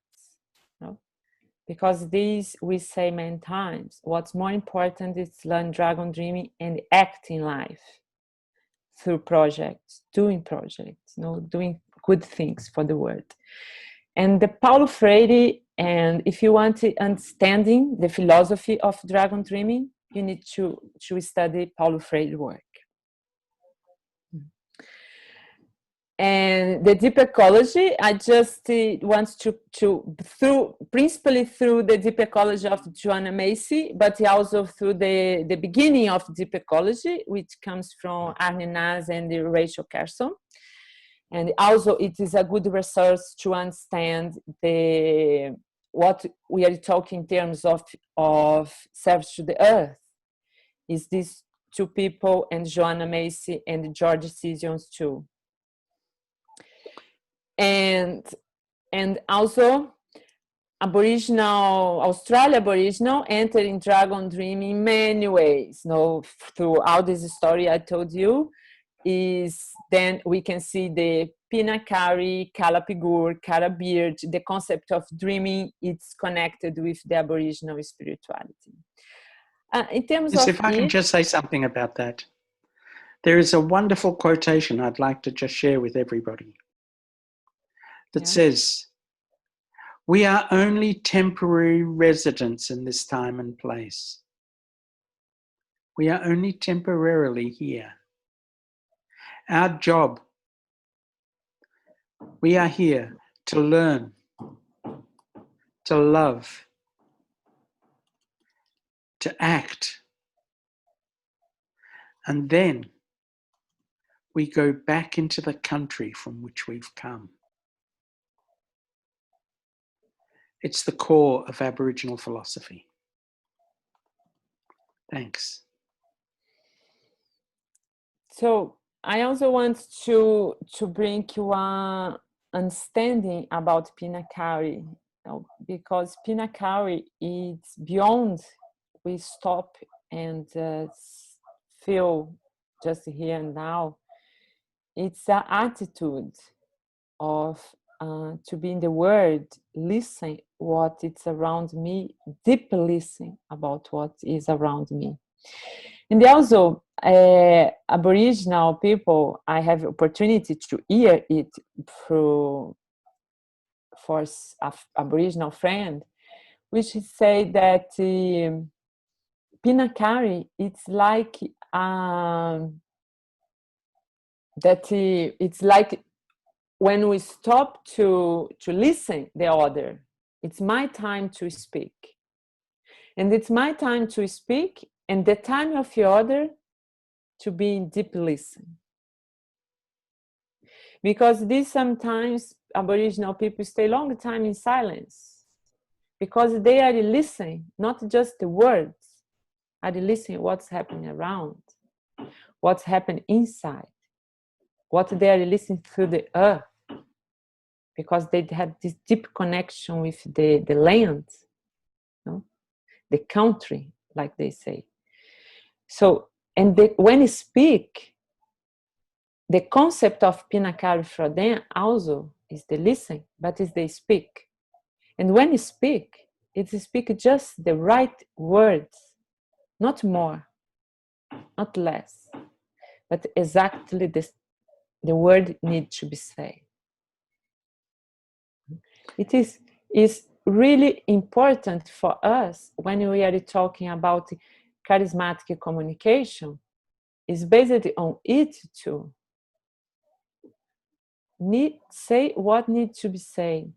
Because these, we say many times, what's more important is learn Dragon Dreaming and act in life through projects, doing good things for the world. And the Paulo Freire, and if you want to understanding the philosophy of Dragon Dreaming, you need to study Paulo Freire's work. And the deep ecology, I just want to principally through the deep ecology of Joanna Macy, but also through the beginning of deep ecology, which comes from Arne Naas and Rachel Carson. And also it is a good resource to understand what we are talking in terms of service to the earth. Is these two people, and Joanna Macy and George Sessions too. And also Australia Aboriginal entered in Dragon Dream in many ways. Through all this story I told you, is then we can see the Pinakari, Kalapigur, Karabeard, the concept of dreaming, it's connected with the Aboriginal spirituality. In terms Yes, of if I can just say something about that. There is a wonderful quotation I'd like to just share with everybody that says, "We are only temporary residents in this time and place. We are only temporarily here. Our job, we are here to learn, to love, to act, and then we go back into the country from which we've come." It's the core of Aboriginal philosophy. Thanks. So I also want to bring you a understanding about Pinakari, because Pinakari is beyond we stop and feel just here and now. It's an attitude of to be in the world, listen what is around me, deep listen about what is around me. And also, Aboriginal people, I have opportunity to hear it through for an Aboriginal friend, which say that Pinakari, it's like it's like when we stop to listen the other. It's my time to speak, and it's my time to speak, and the time of the other to be in deep listen. Because this sometimes Aboriginal people stay long time in silence because they are listening, not just the words, are listening what's happening around, what's happening inside, what they are listening through the earth, because they have this deep connection with the land, the country, like they say. So, and when you speak, the concept of Pinakari for them also is the listen, but is they speak. And when you speak, it speak just the right words, not more, not less, but exactly the word need to be said. It is really important for us when we are talking about charismatic communication, is based on it too. Say what needs to be said,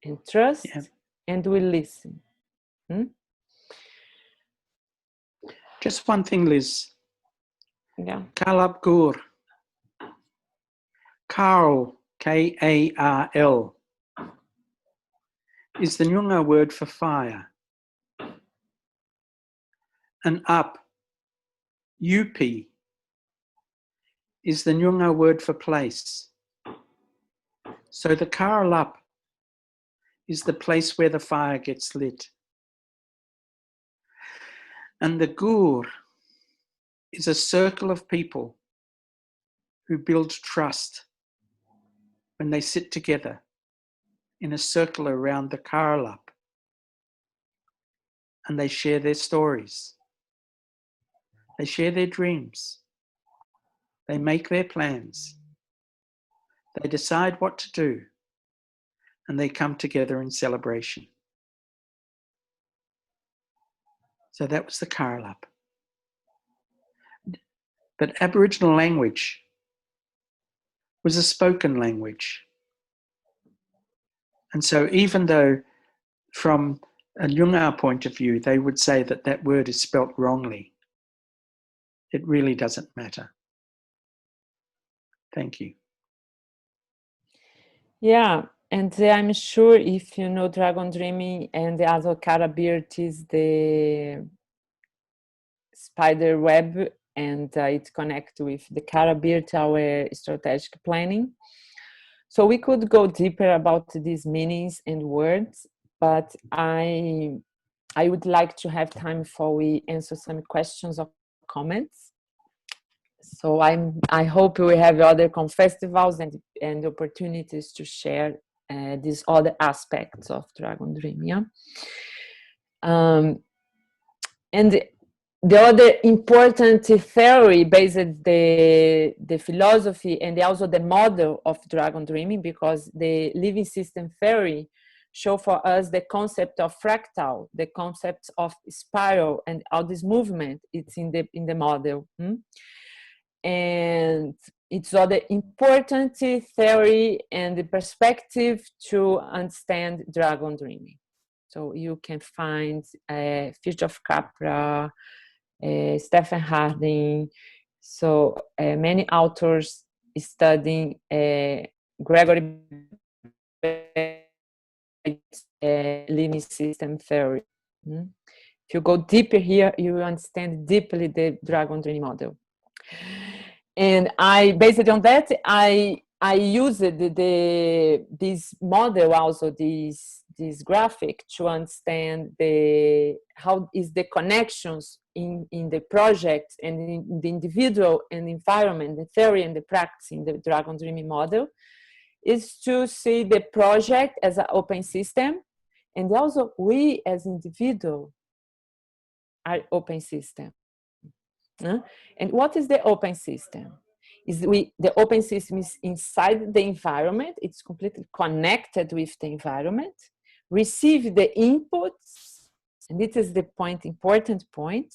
and trust, and we listen. Just one thing, Liz. Yeah. Karlap Gur. Karl, K-A-R-L, is the Nyungar word for fire. And up, Yupi, is the Nyungar word for place. So the Karlap is the place where the fire gets lit. And the Gur is a circle of people who build trust when they sit together in a circle around the Karlap and they share their stories. They share their dreams. They make their plans. They decide what to do, and they come together in celebration. So that was the Karlap. But Aboriginal language was a spoken language. And so even though from a Nyungar point of view, they would say that that word is spelt wrongly, it really doesn't matter. Thank you. Yeah, and I'm sure if you know Dragon Dreaming and the other Karabirt is the spider web, and it connects with the Karabirt, our strategic planning. So we could go deeper about these meanings and words, but I would like to have time for we answer some questions or comments. So I hope we have other festivals and opportunities to share these other aspects of Dragon Dream. Yeah. And the other important theory based the philosophy and also the model of dragon dreaming, because the living system theory show for us the concept of fractal, the concept of spiral, and all this movement. It's in the model, and it's other important theory and the perspective to understand dragon dreaming. So you can find Fish of Capra, Stephen Harding, so many authors studying Gregory living system theory. If you go deeper here, you will understand deeply the dragon dreaming model. And based on that, I used this model, also this graphic, to understand how is the connections in the project and in the individual and environment, the theory and the practice in the dragon dreaming model, is to see the project as an open system, and also we as individual are open system. And what is the open system? The open system is inside the environment. It's completely connected with the environment. Receive the inputs, and this is the important point.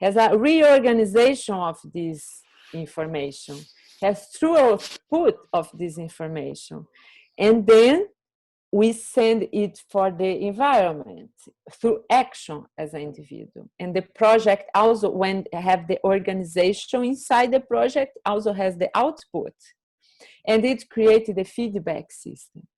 Has a reorganization of this information. Has throughput of this information, and then we send it for the environment through action as an individual. And the project also, when have the organization inside the project, also has the output. And it created the feedback system.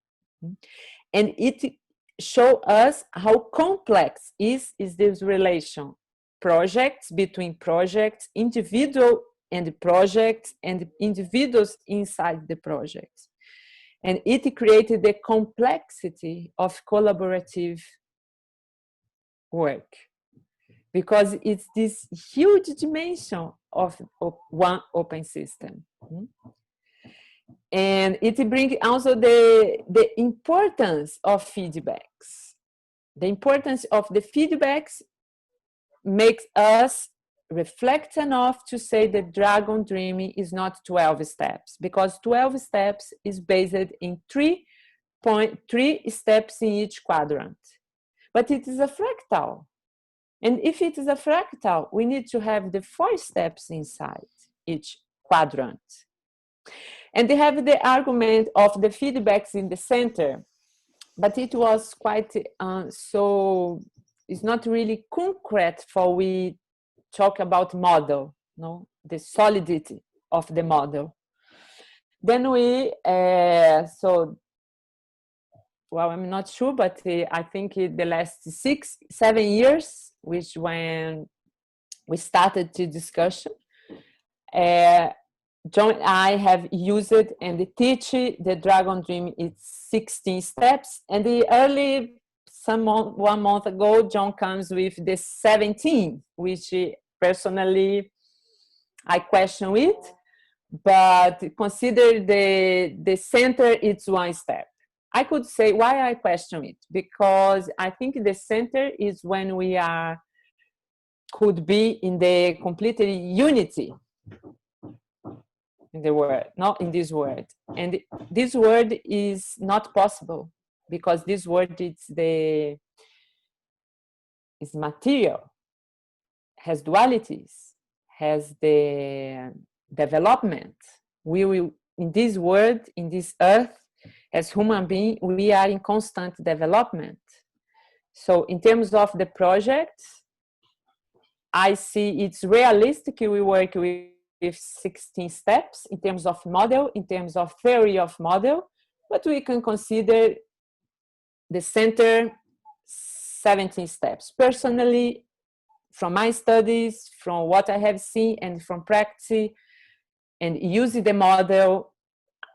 And it shows us how complex is this relation. Projects between projects, individual and projects, and individuals inside the projects. And it created the complexity of collaborative work, because it's this huge dimension of one open system. And it brings also the importance of feedbacks. The importance of the feedbacks makes us reflect enough to say that dragon dreaming is not 12 steps, because 12 steps is based in 3 steps in each quadrant. But it is a fractal. And if it is a fractal, we need to have the 4 steps inside each quadrant. And they have the argument of the feedbacks in the center, but it was quite, so it's not really concrete for we talk about model, no, the solidity of the model. Then we, well, I'm not sure, but I think the last 6-7 years, which when we started the discussion, John and I have used and teach the dragon dream. It's 16 steps, and the early 1 month ago, John comes with the 17, which personally I question it, but consider the center, it's 1 step. I could say why I question it, because I think the center is when we could be in the complete unity in the world, not in this world. And this world is not possible, because this world is material, has dualities, has the development. We will, in this world, in this earth, as human beings, we are in constant development. So in terms of the project, I see it's realistic we work with 16 steps in terms of model, in terms of theory of model, but we can consider the center 17 steps. Personally, from my studies, from what I have seen, and from practice, and using the model,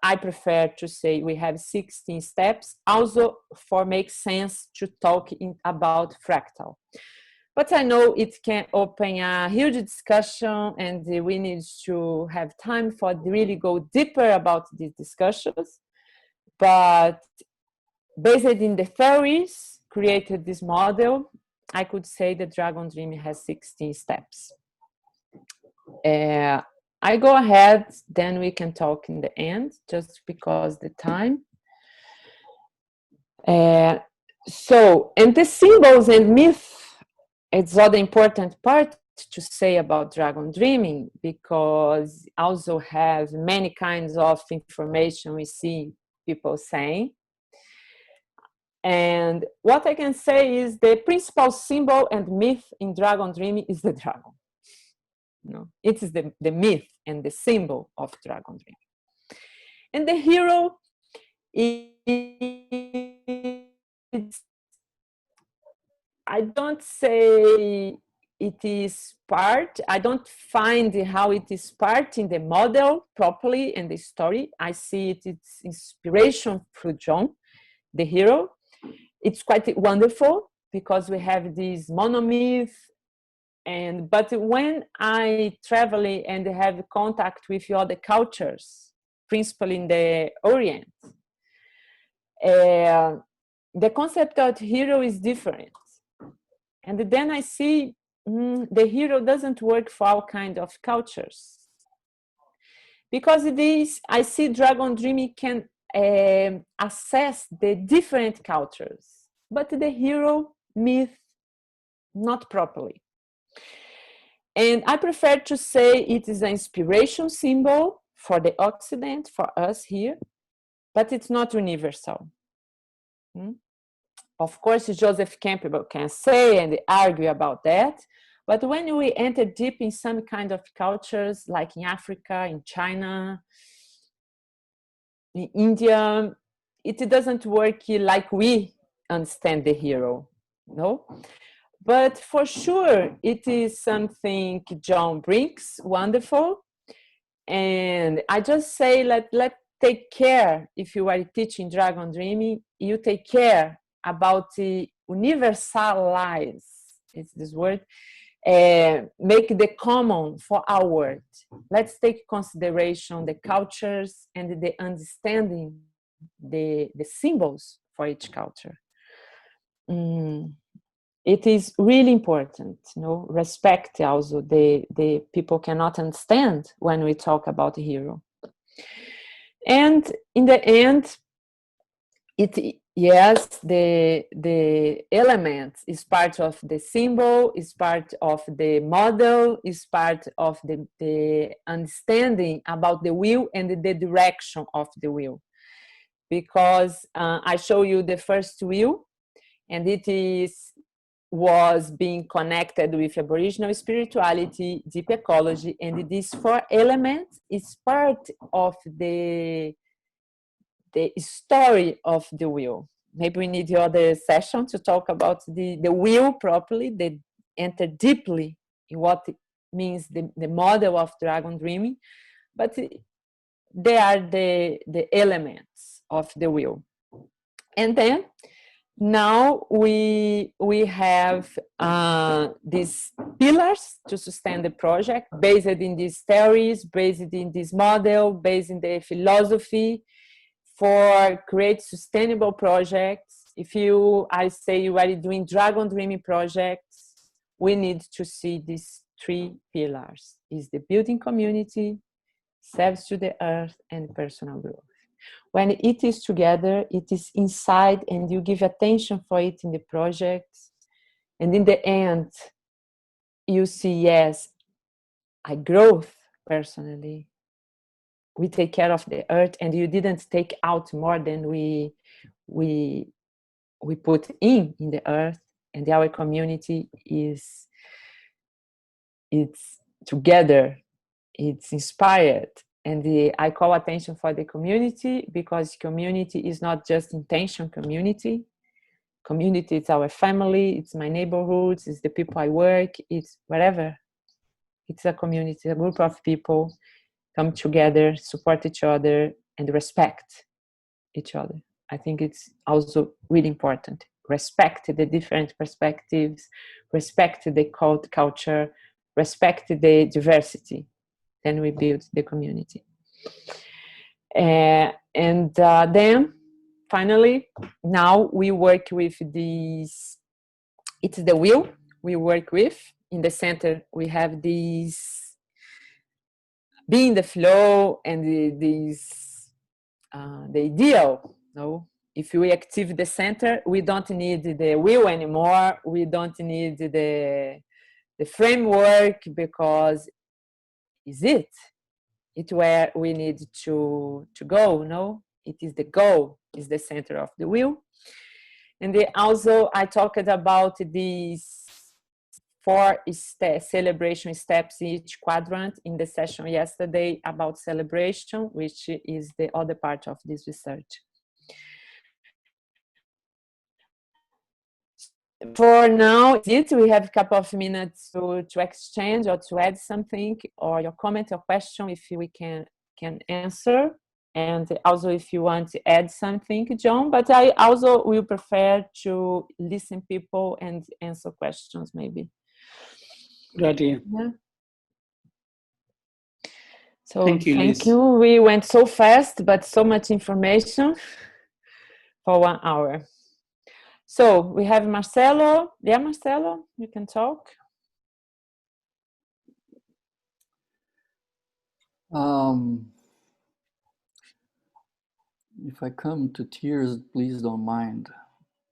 I prefer to say we have 16 steps, also for make sense to talk about fractal. But I know it can open a huge discussion, and we need to have time for really go deeper about these discussions. But based in the theories, created this model, I could say the Dragon Dream has 16 steps. I go ahead, then we can talk in the end, just because the time. So, and the symbols and myth, it's other important part to say about Dragon Dreaming, because also have many kinds of information we see people saying. And what I can say is the principal symbol and myth in Dragon Dreaming is the dragon. No, it is the myth and the symbol of Dragon Dreaming. And the hero is, I don't say it is part, I don't find how it is part in the model properly in the story. I see it's inspiration through John, the hero. It's quite wonderful because we have this monomyth, but when I travel and have contact with other cultures, principally in the Orient, the concept of hero is different. And then I see the hero doesn't work for all kinds of cultures. Because it is, I see Dragon Dreaming can assess the different cultures, but the hero myth not properly. And I prefer to say it is an inspiration symbol for the Occident, for us here, but it's not universal. Of course, Joseph Campbell can say and argue about that, but when we enter deep in some kind of cultures, like in Africa, in China, in India, it doesn't work like we understand the hero, no? But for sure, it is something John brings, wonderful. And I just say, let's take care, if you are teaching Dragon Dreaming, you take care about the universalize, it's this word, make the common for our word. Let's take consideration the cultures and the understanding the symbols for each culture. It is really important, respect also the people cannot understand when we talk about the hero. And in the end, yes, the element is part of the symbol, is part of the model, is part of the understanding about the will and the direction of the will. Because I show you the first will, and it was being connected with Aboriginal spirituality, deep ecology, and these 4 elements is part of the story of the will. Maybe we need the other session to talk about the will properly, they enter deeply in what it means the model of Dragon Dreaming, but they are the elements of the will. And then now we have these pillars to sustain the project, based in these theories, based in this model, based in the philosophy, for create sustainable projects. If I say you are doing Dragon Dreaming projects, we need to see these 3 pillars: is the building community, service to the earth, and personal growth. When it is together, it is inside, and you give attention for it in the project. And in the end, you see, yes, I grow personally. We take care of the earth, and you didn't take out more than we put in the earth, and our community it's together, it's inspired. And I call attention for the community, because community is not just intention community. Community, it's our family, it's my neighborhoods, it's the people I work, it's whatever. It's a community, a group of people come together, support each other, and respect each other. I think it's also really important. Respect the different perspectives, respect the culture, respect the diversity. Then we build the community. Then finally, now we work with these it's the wheel we work with. In the center, we have these be in the flow and the ideal. No, if we activate the center, we don't need the wheel anymore. We don't need the framework, because is it where we need to go. No, it is the goal, is the center of the wheel. And then also I talked about these 4 celebration steps in each quadrant in the session yesterday about celebration, which is the other part of this research. For now, we have a couple of minutes to exchange or to add something, or your comment or question, if we can answer. And also if you want to add something, John, but I also will prefer to listen people and answer questions maybe. Good idea. Yeah. So thank you, Liz. We went so fast, but so much information for 1 hour. So we have Marcelo. Yeah, Marcelo, you can talk. If I come to tears, please don't mind.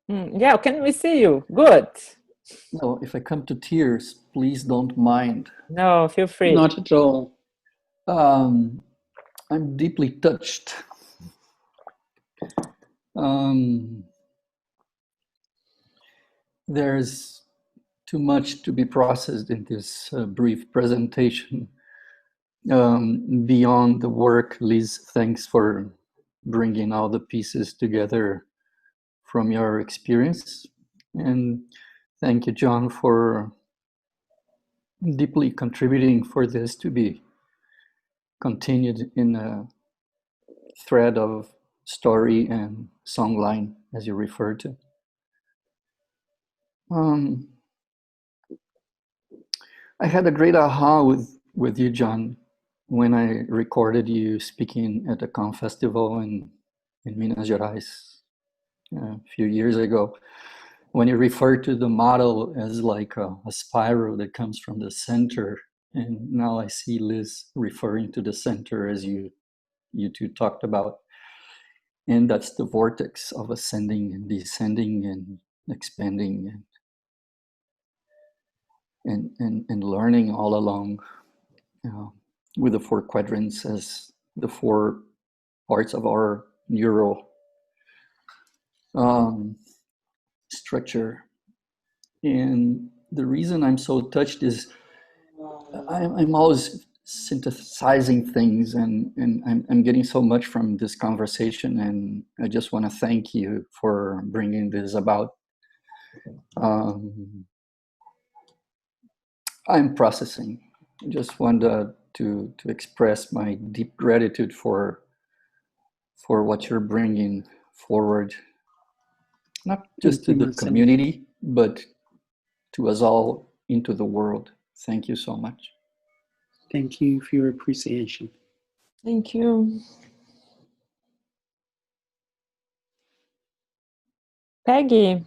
Yeah, can we see you? Good. No, if I come to tears, please don't mind. No, feel free. Not at all. I'm deeply touched. There's too much to be processed in this brief presentation. Beyond the work, Liz, thanks for bringing all the pieces together from your experience. And thank you, John, for deeply contributing for this to be continued in a thread of story and songline, as you referred to. I had a great aha with you, John, when I recorded you speaking at a Con Festival in Minas Gerais a few years ago, when you referred to the model as like a spiral that comes from the center. And now I see Liz referring to the center as you two talked about. And that's the vortex of ascending and descending and expanding and learning all along, with the 4 quadrants as the 4 parts of our neural structure. And the reason I'm so touched is I'm always synthesizing things, and I'm getting so much from this conversation, and I just want to thank you for bringing this about. I'm processing. I just want to express my deep gratitude for what you're bringing forward, not just to the community, but to us all, into the world. Thank you so much. Thank you for your appreciation. Thank you. Peggy.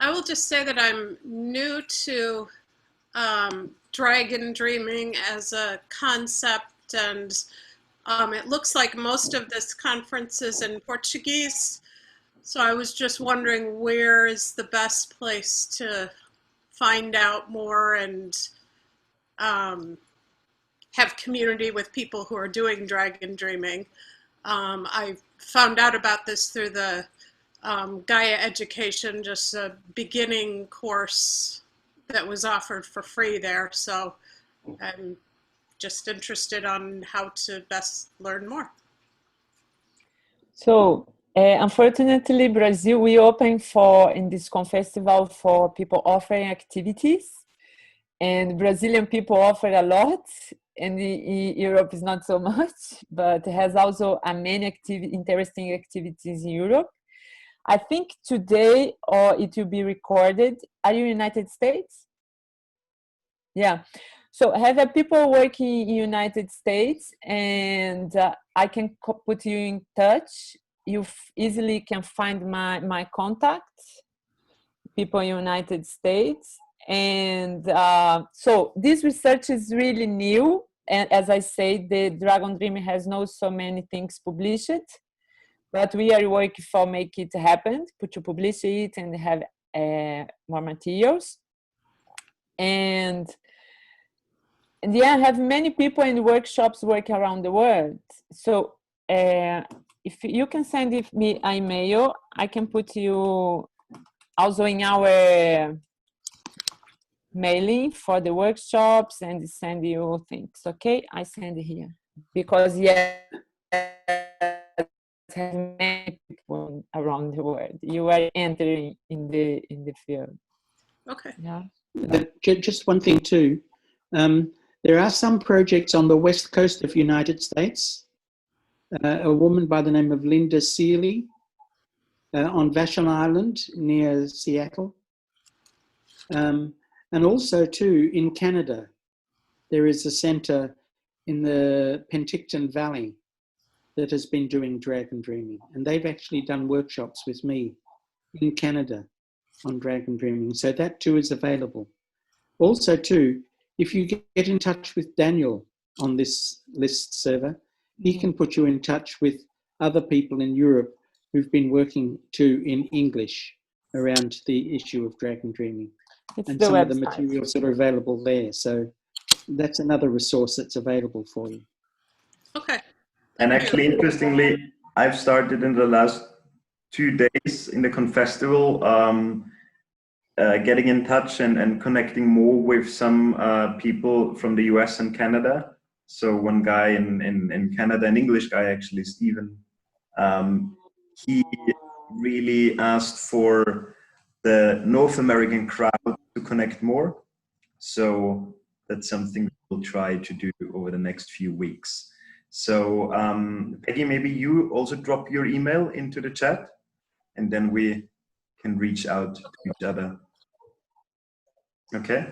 I will just say that I'm new to dragon dreaming as a concept, and it looks like most of this conference is in Portuguese. So I was just wondering, where is the best place to find out more and have community with people who are doing dragon dreaming? I found out about this through the Gaia Education, just a beginning course that was offered for free there. So I'm just interested on how to best learn more. So unfortunately, Brazil, we open in this Con Festival for people offering activities, and Brazilian people offer a lot, and in Europe is not so much, but has also many interesting activities in Europe. I think today, or it will be recorded. Are you United States? Yeah. So I have people working in United States, and I can put you in touch you easily can find my contacts, people in United States. And so this research is really new. And as I say, the Dragon Dream has not so many things published, but we are working for make it happen, to publish it and have more materials. And yeah, I have many people in workshops working around the world. So if you can send me an email, I can put you also in our mailing for the workshops and send you things. Okay, I send it here because yeah, have many people around the world. You are entering in the field. Okay. Yeah. Just one thing too. There are some projects on the west coast of United States. A woman by the name of Linda Seeley on Vashon Island near Seattle. And also too in Canada, there is a center in the Penticton Valley that has been doing dragon dreaming. And they've actually done workshops with me in Canada on dragon dreaming. So that too is available. Also too, if you get in touch with Daniel on this list server, he can put you in touch with other people in Europe who've been working too in English around the issue of dragon dreaming. It's and the some website. of the materials that are available there. So that's another resource that's available for you. Okay. And actually, interestingly, I've started in the last 2 days in the Confestival, getting in touch and connecting more with some people from the US and Canada. So one guy in Canada, an English guy actually, Stephen, he really asked for the North American crowd to connect more. So that's something we'll try to do over the next few weeks. So Peggy, maybe you also drop your email into the chat and then we can reach out to each other. Okay.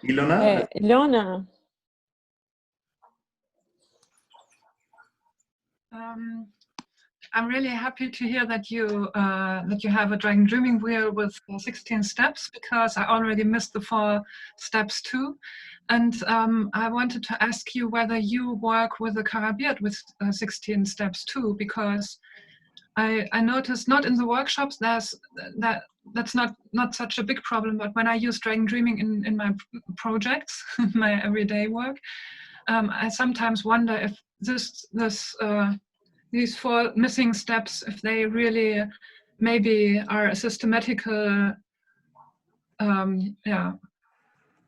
Ilona? Ilona. I'm really happy to hear that you have a dragon dreaming wheel with 16 steps, because I already missed the 4 steps too. And I wanted to ask you whether you work with a Karabirt with 16 steps too, because I noticed not in the workshops that's not such a big problem, but when I use dragon dreaming in my projects, my everyday work, I sometimes wonder if these 4 missing steps, if they really maybe are a systematical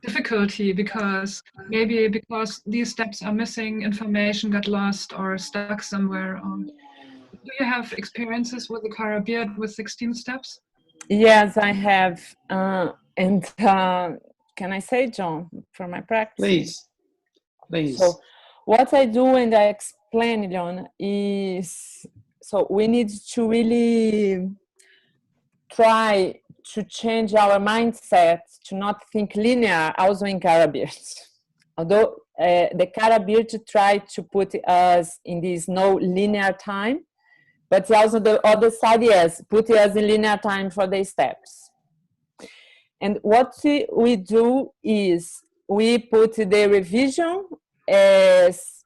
difficulty, because maybe because these steps are missing, information got lost or stuck somewhere. Do you have experiences with the Karabirt with 16 steps? Yes, I have. And can I say, John, for my practice? Please, please. So what I do and I explain, Leon, is so we need to really try to change our mindset to not think linear also in Karabirt. Although the Karabirt try to put us in this no linear time, but also the other side, yes, put us in linear time for the steps. And what we do is we put the revision as,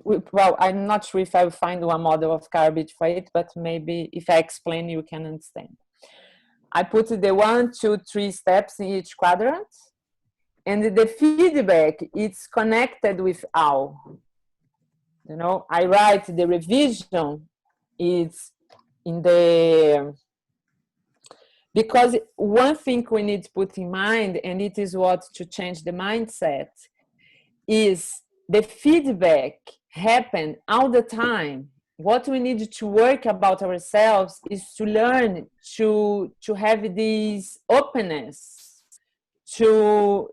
well, I'm not sure if I will find one model of Karabirt for it, but maybe if I explain, you can understand. I put the 1, 2, 3 steps in each quadrant, and the feedback is connected with all. You know, I write the revision is in the, because one thing we need to put in mind, and it is what to change the mindset, is the feedback happen all the time. What we need to work about ourselves is to learn to have this openness, to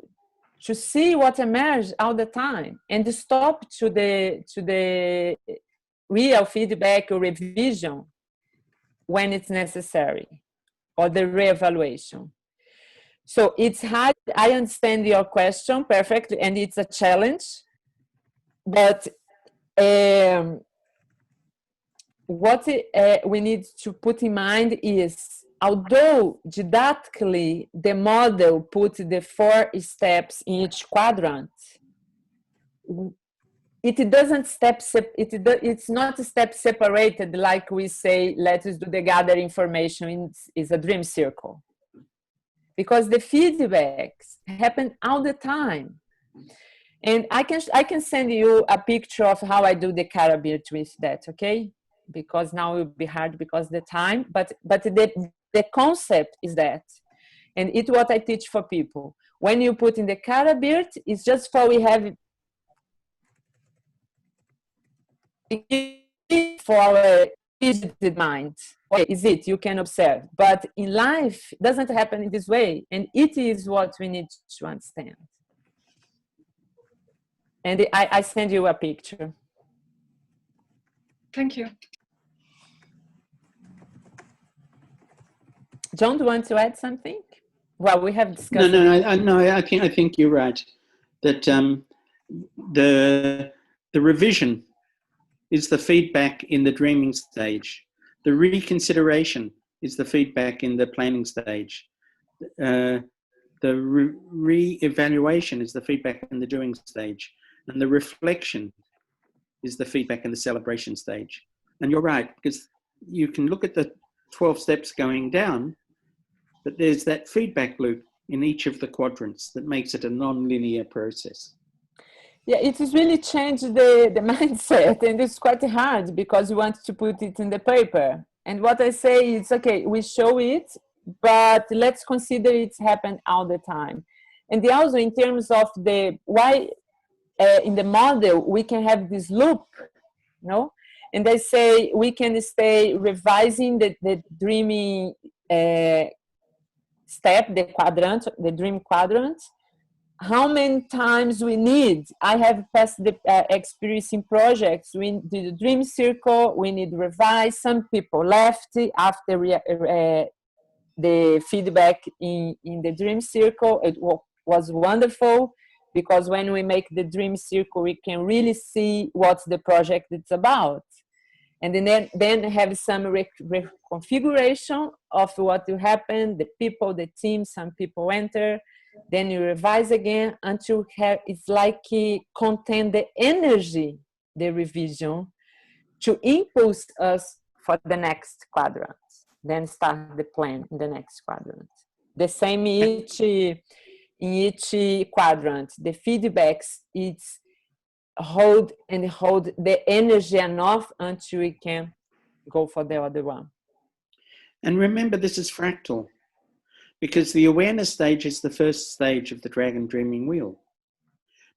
see what emerges all the time, and to stop to the real feedback or revision when it's necessary, or the reevaluation. So it's hard. I understand your question perfectly, and it's a challenge, but what we need to put in mind is, although didactically the model put the 4 steps in each quadrant, it doesn't it's not a step separated like we say, let's do the gather information is a dream circle. Because the feedbacks happen all the time. And I can send you a picture of how I do the Carabit with that, okay? Because now it will be hard because the time, but the concept is that. And it's what I teach for people. When you put in the Carabit, it's just for we have for our visited mind. Okay, is it? You can observe. But in life, it doesn't happen in this way. And it is what we need to understand. And I send you a picture. Thank you. John, do you want to add something? Well, we have discussed. No. I think you're right. That the revision is the feedback in the dreaming stage. The reconsideration is the feedback in the planning stage. The re-evaluation is the feedback in the doing stage. And the reflection is the feedback in the celebration stage. And you're right, because you can look at the 12 steps going down, but there's that feedback loop in each of the quadrants that makes it a non-linear process. Yeah, it has really changed the mindset, and it's quite hard because you want to put it in the paper. And what I say is, okay, we show it, but let's consider it's happened all the time. And also in terms of the why in the model we can have this loop, no? And I say we can stay revising the dreaming step, the quadrant, the dream quadrant. How many times we need? I have passed the experience in projects. We did the dream circle, we need revise. Some people left after the feedback in the dream circle. It was wonderful because when we make the dream circle, we can really see what the project is about. And then have some reconfiguration of what will happen, the people, the team, some people enter. Then you revise again until it's like contain the energy, the revision, to impulse us for the next quadrant. Then start the plan in the next quadrant. The same in each quadrant. The feedbacks, it's hold the energy enough until we can go for the other one. And remember, this is fractal. Because the awareness stage is the first stage of the dragon dreaming wheel.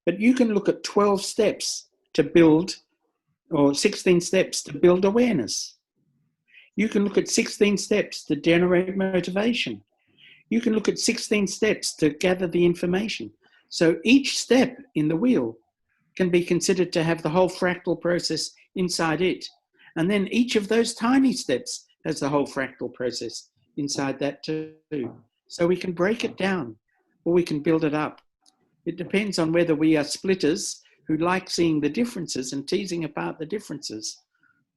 But you can look at 12 steps to build, or 16 steps to build awareness. You can look at 16 steps to generate motivation. You can look at 16 steps to gather the information. So each step in the wheel can be considered to have the whole fractal process inside it. And then each of those tiny steps has the whole fractal process inside that too. So we can break it down or we can build it up. It depends on whether we are splitters who like seeing the differences and teasing apart the differences,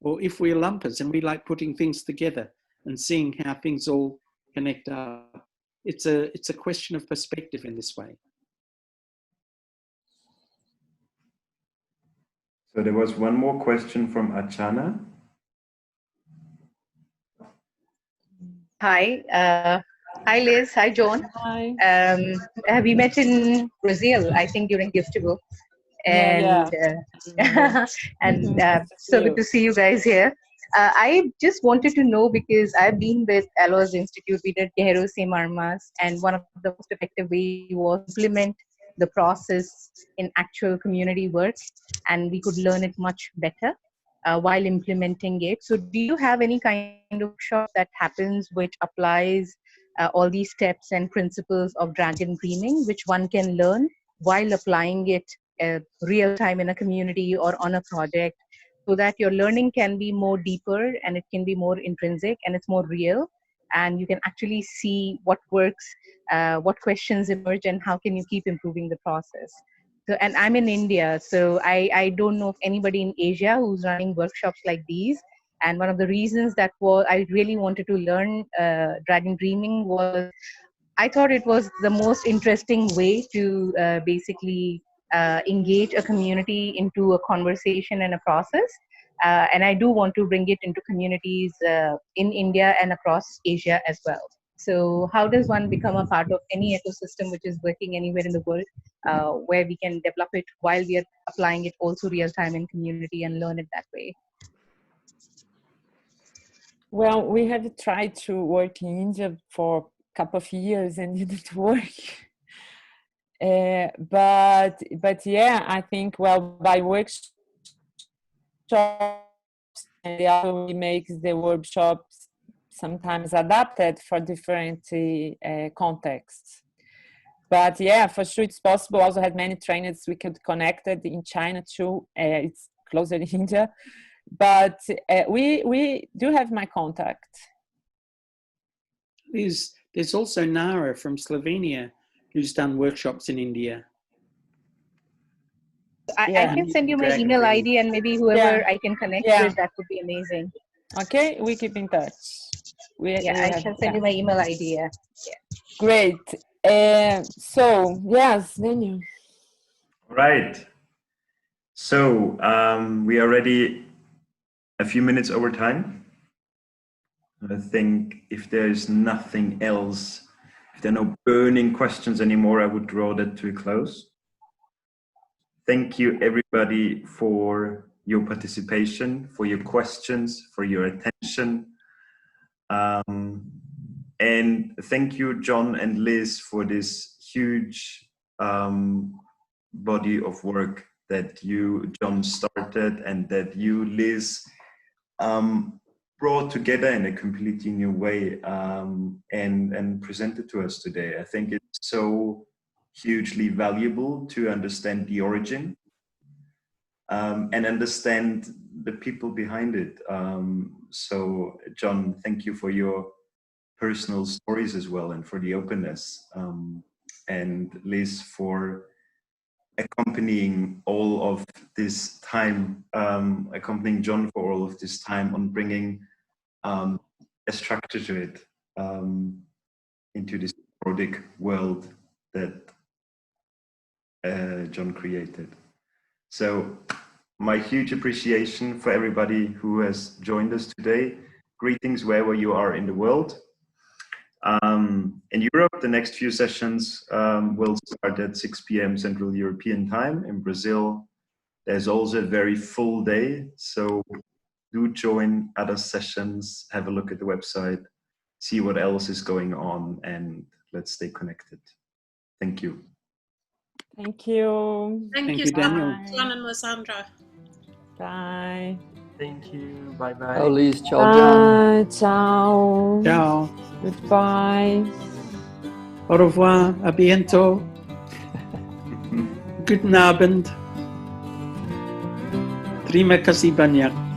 or if we're lumpers and we like putting things together and seeing how things all connect up. It's a question of perspective in this way. So there was one more question from Achana. Hi. Hi, Liz. Hi, John. Hi. We met in Brazil, I think, during Giftable. And so good to see you guys here. I just wanted to know, because I've been with Alois Institute, we did Guerrero Se Marmas, and one of the most effective way was implement the process in actual community work, and we could learn it much better while implementing it. So do you have any kind of workshop that happens which applies all these steps and principles of dragon dreaming, which one can learn while applying it real time in a community or on a project, so that your learning can be more deeper and it can be more intrinsic and it's more real, and you can actually see what works, what questions emerge, and how can you keep improving the process? So, and I'm in India, so I don't know of anybody in Asia who's running workshops like these. And one of the reasons that I really wanted to learn dragon dreaming was I thought it was the most interesting way to basically engage a community into a conversation and a process. And I do want to bring it into communities in India and across Asia as well. So how does one become a part of any ecosystem which is working anywhere in the world, where we can develop it while we are applying it also real time in community and learn it that way? Well, we have tried to work in India for a couple of years and it didn't work. But yeah, I think, well, by workshops, and the other we make the workshops sometimes adapted for different contexts. But yeah, for sure it's possible. Also had many trainers we could connected in China too. It's closer to India. But we do have my contact. There's also Nara from Slovenia who's done workshops in India. I can send you my email ID and maybe whoever I can connect with, that would be amazing. Okay, we keep in touch. I can send you my email ID. Yeah. Great. So, yes, Daniel. Right. So we are already a few minutes over time. I think if there's nothing else, if there are no burning questions anymore, I would draw that to a close. Thank you, everybody, for your participation, for your questions, for your attention. And thank you, John and Liz, for this huge body of work that you, John, started and that you, Liz, brought together in a completely new way and presented to us today. I think it's so hugely valuable to understand the origin and understand the people behind it. So, John, thank you for your personal stories as well and for the openness. And Liz, for accompanying all of this time, accompanying John for all of this time on bringing a structure to it into this Nordic world that John created. So my huge appreciation for everybody who has joined us today. Greetings wherever you are in the world. In Europe, the next few sessions will start at 6 p.m. Central European time. In Brazil, there's also a very full day. So do join other sessions, have a look at the website, see what else is going on, and let's stay connected. Thank you. Thank you. Thank you, Daniel. John and Lizandra. Bye. Thank you. Bye bye. Ciao, Liz. Ciao, John. Bye. Ciao. Ciao. Goodbye. Au revoir. A biento. Guten Abend. Terima kasih banyak.